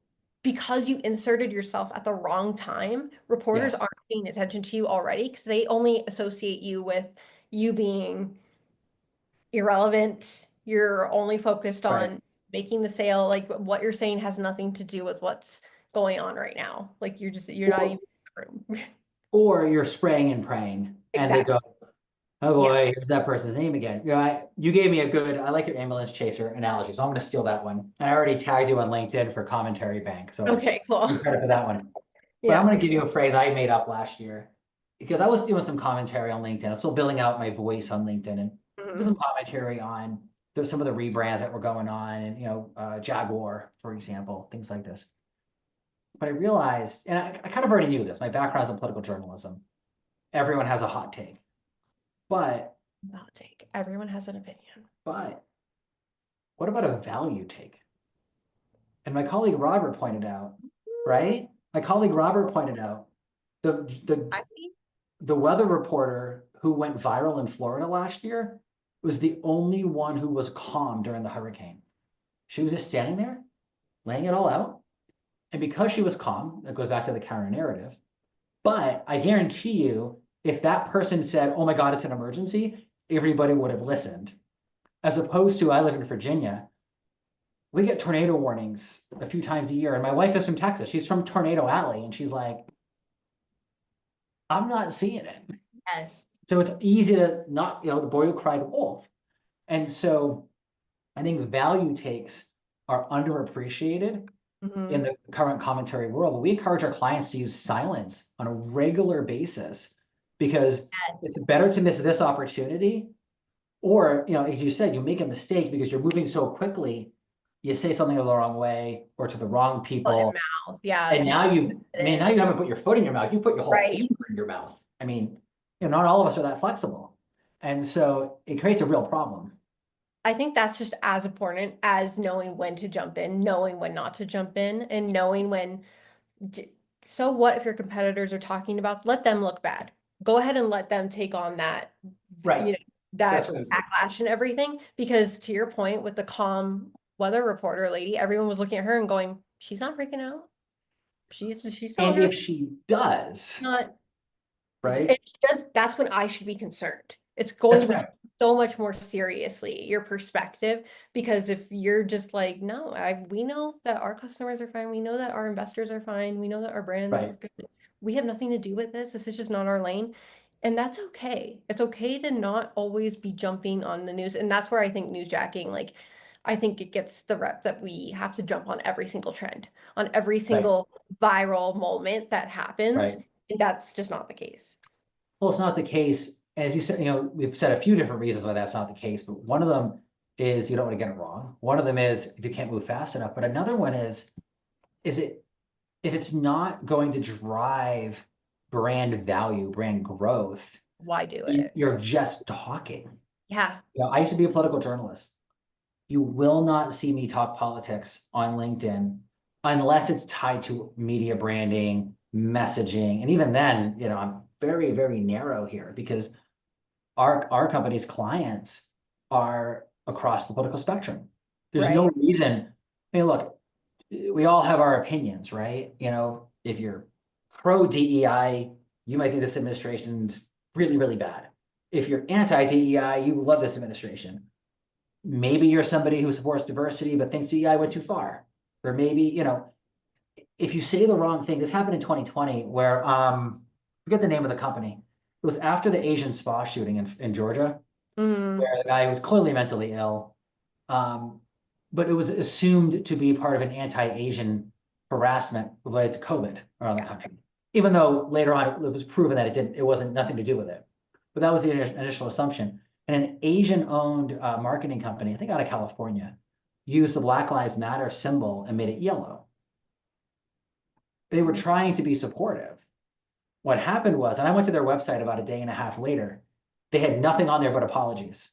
Speaker 2: because you inserted yourself at the wrong time, reporters
Speaker 1: Yes.
Speaker 2: aren't paying attention to you already because they only associate you with you being irrelevant. You're only focused
Speaker 1: Right.
Speaker 2: on making the sale. Like what you're saying has nothing to do with what's going on right now. Like you're not even
Speaker 1: Or,
Speaker 2: in the room.
Speaker 1: or you're spraying and praying, and they
Speaker 2: Exactly.
Speaker 1: go, oh
Speaker 2: Yeah.
Speaker 1: boy, here's that person's name again. You gave me I like your ambulance chaser analogy, so I'm going to steal that one. I already tagged you on LinkedIn for Commentary Bank, so
Speaker 2: Okay, cool.
Speaker 1: give credit for that one. But I'm
Speaker 2: Yeah.
Speaker 1: going to give you a phrase I made up last year, because I was doing some commentary on LinkedIn. I'm still building out my voice on LinkedIn, and
Speaker 2: Mhm.
Speaker 1: some commentary on some of the rebrands that were going on, and Jaguar, for example, things like this. But I realized, and I kind of already knew this. My background is in political journalism. Everyone has a hot take, but
Speaker 2: I'll take. Everyone has an opinion.
Speaker 1: but what about a value take? And my colleague Robert pointed out, right? My colleague Robert pointed out the the
Speaker 2: I see.
Speaker 1: the weather reporter who went viral in Florida last year was the only one who was calm during the hurricane. She was just standing there, laying it all out. And because she was calm, that goes back to the counter narrative. But I guarantee you, if that person said, oh my God, it's an emergency, everybody would have listened. As opposed to, I live in Virginia, we get tornado warnings a few times a year. And my wife is from Texas. She's from Tornado Alley. And she's like, I'm not seeing it.
Speaker 2: Yes.
Speaker 1: So it's easy to not, the boy who cried wolf. And so I think value takes are underappreciated in
Speaker 2: Mhm.
Speaker 1: the current commentary world. But we encourage our clients to use silence on a regular basis, because it's better to miss this opportunity, or, as you said, you make a mistake because you're moving so quickly, you say something the wrong way or to the wrong
Speaker 2: Foot and
Speaker 1: people.
Speaker 2: mouth. Yeah.
Speaker 1: And
Speaker 2: Just
Speaker 1: now you haven't put your foot in your mouth, you put your whole
Speaker 2: right.
Speaker 1: finger in your mouth. I mean, not all of us are that flexible. And so it creates a real problem.
Speaker 2: I think that's just as important as knowing when to jump in, knowing when not to jump in, and knowing when. So what if your competitors are talking about? Let them look bad. Go ahead and let them take on that,
Speaker 1: Right. That's
Speaker 2: that
Speaker 1: right.
Speaker 2: backlash and everything. Because to your point with the calm weather reporter lady, everyone was looking at her and going, "She's not freaking out. She's telling
Speaker 1: And
Speaker 2: her
Speaker 1: if she does,
Speaker 2: not."
Speaker 1: right?
Speaker 2: It's just that's when I should be concerned. It's going
Speaker 1: That's
Speaker 2: to be
Speaker 1: right.
Speaker 2: so much more seriously, your perspective, because if you're just like, no, we know that our customers are fine, we know that our investors are fine, we know that our brand
Speaker 1: Right.
Speaker 2: is good. We have nothing to do with this. This is just not our lane. And that's okay. It's okay to not always be jumping on the news. And that's where I think newsjacking, like, I think it gets the rep that we have to jump on every single trend, on every
Speaker 1: Right.
Speaker 2: single viral moment that happens.
Speaker 1: Right.
Speaker 2: And that's just not the case.
Speaker 1: Well, it's not the case. As you said, we've said a few different reasons why that's not the case, but one of them is you don't want to get it wrong. One of them is if you can't move fast enough. But another one is is it, if it's not going to drive brand value, brand growth,
Speaker 2: Why do it?
Speaker 1: you're just talking.
Speaker 2: Yeah.
Speaker 1: You know, I used to be a political journalist. You will not see me talk politics on LinkedIn unless it's tied to media branding, messaging. And even then, you know, I'm very, very narrow here because our company's clients are across the political spectrum. There's no
Speaker 2: Right.
Speaker 1: reason. I mean, look, we all have our opinions, right? You know, if you're pro DEI, you might think this administration's really, really bad. If you're anti DEI, you love this administration. Maybe you're somebody who supports diversity but thinks DEI went too far. Or maybe, you know, if you say the wrong thing, this happened in 2020 where forget the name of the company. It was after the Asian spa shooting in Georgia,
Speaker 2: Mm,
Speaker 1: where the guy was clearly mentally ill. Um, but it was assumed to be part of an anti-Asian harassment related to COVID around the
Speaker 2: yeah.
Speaker 1: country, even though later on it was proven that it wasn't nothing to do with it. But that was the initial assumption. And an Asian-owned marketing company, I think out of California, used the Black Lives Matter symbol and made it yellow. They were trying to be supportive. What happened was, and I went to their website about a day and a half later, they had nothing on there but apologies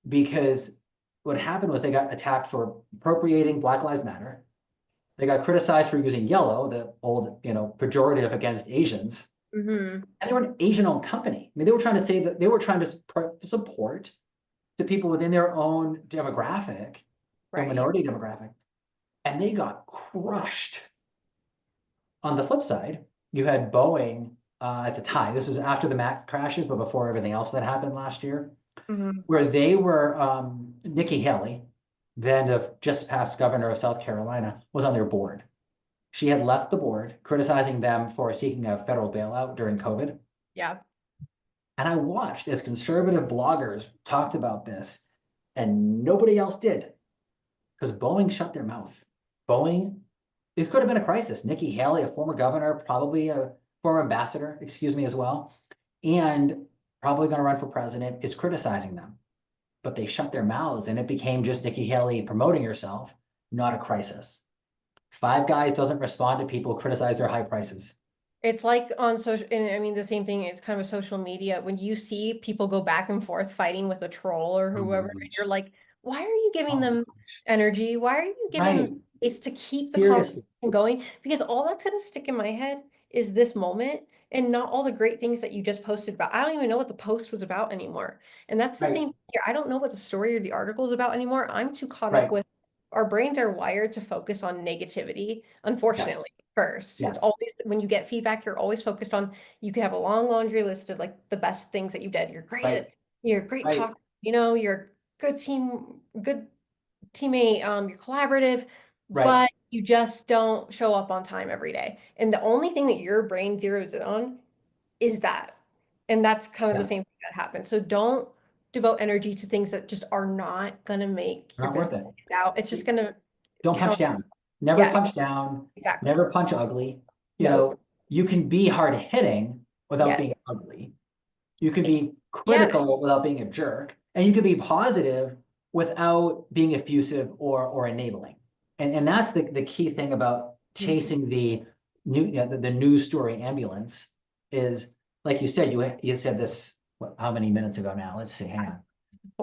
Speaker 1: because what happened was they got attacked for appropriating Black Lives Matter. They got criticized for using yellow, the old, you know, pejorative against Asians.
Speaker 2: Mm-hmm.
Speaker 1: And they were an Asian-owned company. I mean, they were trying to say that they were trying to support the people within their own demographic, their
Speaker 2: Right.
Speaker 1: minority demographic, and they got crushed. On the flip side, you had Boeing at the time. This was after the Max crashes, but before everything else that happened last year,
Speaker 2: Mm-hmm.
Speaker 1: where they were Nikki Haley, then the just passed governor of South Carolina, was on their board. She had left the board, criticizing them for seeking a federal bailout during COVID.
Speaker 2: Yeah.
Speaker 1: And I watched as conservative bloggers talked about this, and nobody else did because Boeing shut their mouth. Boeing, it could have been a crisis. Nikki Haley, a former governor, probably a former ambassador, excuse me, as well, and probably going to run for president, is criticizing them. But they shut their mouths and it became just Nikki Haley promoting herself, not a crisis. Five Guys doesn't respond to people who criticize their high prices.
Speaker 2: It's like on social, and I mean the same thing. It's kind of social media. When you see people go back and forth fighting with a troll or
Speaker 1: Oh my
Speaker 2: whoever, and
Speaker 1: gosh.
Speaker 2: you're like, why are you giving
Speaker 1: Oh,
Speaker 2: them energy? Why are you giving them
Speaker 1: right.
Speaker 2: space to keep the conversation
Speaker 1: Seriously.
Speaker 2: going? Because all that's gonna stick in my head is this moment and not all the great things that you just posted about. I don't even know what the post was about anymore. And that's the
Speaker 1: Right.
Speaker 2: same thing here. I don't know what the story or the article is about anymore. I'm too caught up
Speaker 1: Right.
Speaker 2: with our brains are wired to focus on negativity,
Speaker 1: Yes.
Speaker 2: unfortunately first. It's
Speaker 1: Yes.
Speaker 2: always when you get feedback, you're always focused on you can have a long laundry list of like the best things that you did.
Speaker 1: Right.
Speaker 2: You're a great
Speaker 1: Right.
Speaker 2: talk, you're a good teammate, you're collaborative,
Speaker 1: Right.
Speaker 2: but you just don't show up on time every day. And the only thing that your brain zeroes in on is that. And that's kind of the
Speaker 1: Yeah.
Speaker 2: same thing that happens. So don't devote energy to things that just are not gonna make your
Speaker 1: Not worth
Speaker 2: business
Speaker 1: it.
Speaker 2: stand out. It's just gonna
Speaker 1: Don't punch
Speaker 2: count.
Speaker 1: down. Never
Speaker 2: Yeah,
Speaker 1: punch down.
Speaker 2: exactly.
Speaker 1: Never punch ugly. You
Speaker 2: Nope.
Speaker 1: know, you can be hard hitting without
Speaker 2: Yeah.
Speaker 1: being ugly. You can be
Speaker 2: Yeah.
Speaker 1: critical without being a jerk, and you can be positive without being effusive or enabling. And that's the key thing about
Speaker 2: Mhm.
Speaker 1: chasing the new, you know, the news story ambulance is, like you said, you said this, what, how many minutes ago now? Let's see, hang on.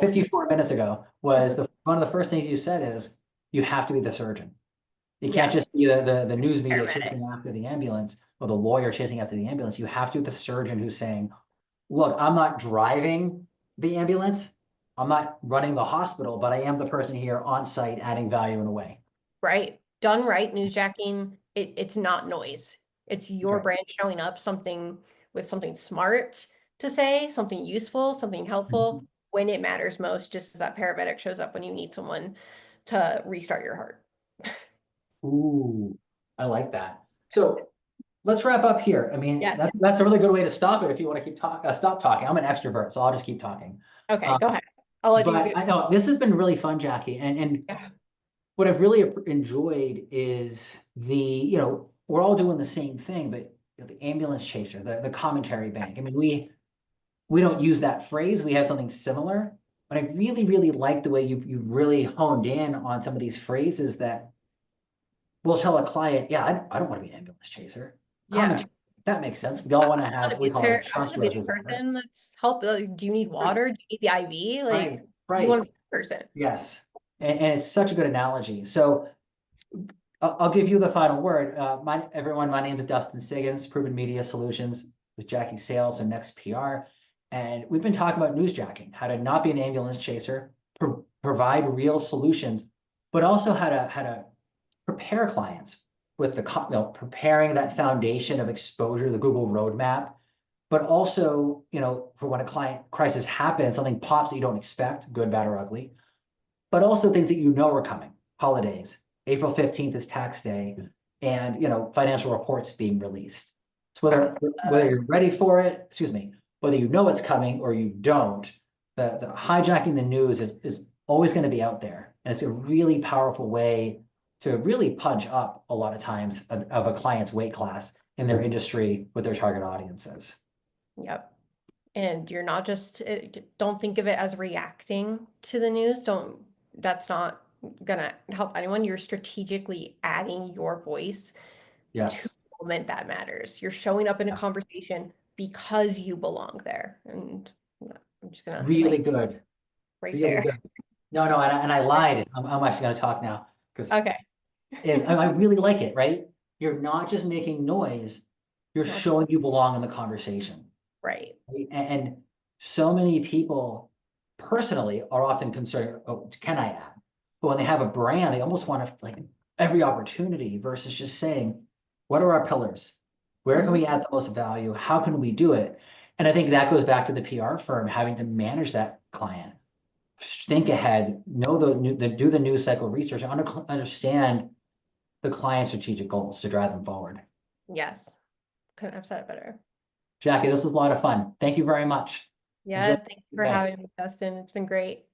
Speaker 1: 54 minutes ago was one of the first things you said is you have to be the surgeon. You can't
Speaker 2: Yeah.
Speaker 1: just be the news media
Speaker 2: Paramedic.
Speaker 1: chasing after the ambulance or the lawyer chasing after the ambulance. You have to be the surgeon who's saying, look, I'm not driving the ambulance. I'm not running the hospital, but I am the person here on site adding value in a way.
Speaker 2: Right. Done right, newsjacking, it's not noise. It's your
Speaker 1: Okay.
Speaker 2: brand showing up something with something smart to say, something useful, something helpful when it matters most, just as that paramedic shows up when you need someone to restart your heart.
Speaker 1: Ooh, I like that. So let's wrap up here. I mean,
Speaker 2: Yeah.
Speaker 1: that's a really good way to stop it if you want to stop talking. I'm an extrovert, so I'll just keep talking.
Speaker 2: Okay,
Speaker 1: Uh,
Speaker 2: go ahead. I'll let you
Speaker 1: but
Speaker 2: get.
Speaker 1: I know this has been really fun, Jackie. And
Speaker 2: Yeah.
Speaker 1: what I've really enjoyed is you know, we're all doing the same thing, but you know, the ambulance chaser, the commentary bank. I mean, we don't use that phrase. We have something similar, but I really, really like the way you've really honed in on some of these phrases that we'll tell a client, yeah, I don't want to be an ambulance chaser.
Speaker 2: Yeah.
Speaker 1: That makes sense. We all want to have, we call it a
Speaker 2: I want
Speaker 1: trust
Speaker 2: to be the
Speaker 1: reservoir.
Speaker 2: person that's help. Do you need
Speaker 1: Right,
Speaker 2: water? Do you need the IV?
Speaker 1: right,
Speaker 2: Like, you
Speaker 1: right.
Speaker 2: want to be the person.
Speaker 1: Yes. And it's such a good analogy. So I'll give you the final word. Everyone, my name is Dustin Siggins, Proven Media Solutions with Jackie Sales and Next PR. And we've been talking about newsjacking, how to not be an ambulance chaser, provide real solutions, but also how to prepare clients with preparing that foundation of exposure, the Google roadmap, but also, for when a client crisis happens, something pops that you don't expect, good, bad, or ugly, but also things that are coming, holidays. April 15th is tax day, and financial reports being released. So whether you're ready for it, excuse me, whether you know it's coming or you don't, the hijacking the news is always going to be out there. And it's a really powerful way to really punch up a lot of times of a client's weight class in their industry with their target audiences.
Speaker 2: Yep. And you're not just, don't think of it as reacting to the news. That's not gonna help anyone. You're strategically adding your voice to
Speaker 1: Yes.
Speaker 2: the moment that matters. You're showing up in a
Speaker 1: Yes.
Speaker 2: conversation because you belong there. And I'm just gonna
Speaker 1: Really
Speaker 2: like
Speaker 1: good.
Speaker 2: right
Speaker 1: Really
Speaker 2: there.
Speaker 1: good. No, no, and I lied. I'm actually going to talk now because
Speaker 2: Okay.
Speaker 1: I really like it, right? You're not just making noise, you're
Speaker 2: Not
Speaker 1: showing you belong in the conversation.
Speaker 2: right.
Speaker 1: Right? And so many people personally are often concerned, oh, can I add? But when they have a brand, they almost want to like every opportunity versus just saying, what are our pillars? Where can
Speaker 2: Mhm.
Speaker 1: we add the most value? How can we do it? And I think that goes back to the PR firm having to manage that client, think ahead, know do the news cycle research, understand the client's strategic goals to drive them forward.
Speaker 2: Yes. Couldn't have said it better.
Speaker 1: Jackie, this was a lot of fun. Thank you very much. Enjoy
Speaker 2: Yes. Thank you
Speaker 1: your
Speaker 2: for
Speaker 1: day.
Speaker 2: having me, Dustin. It's been great.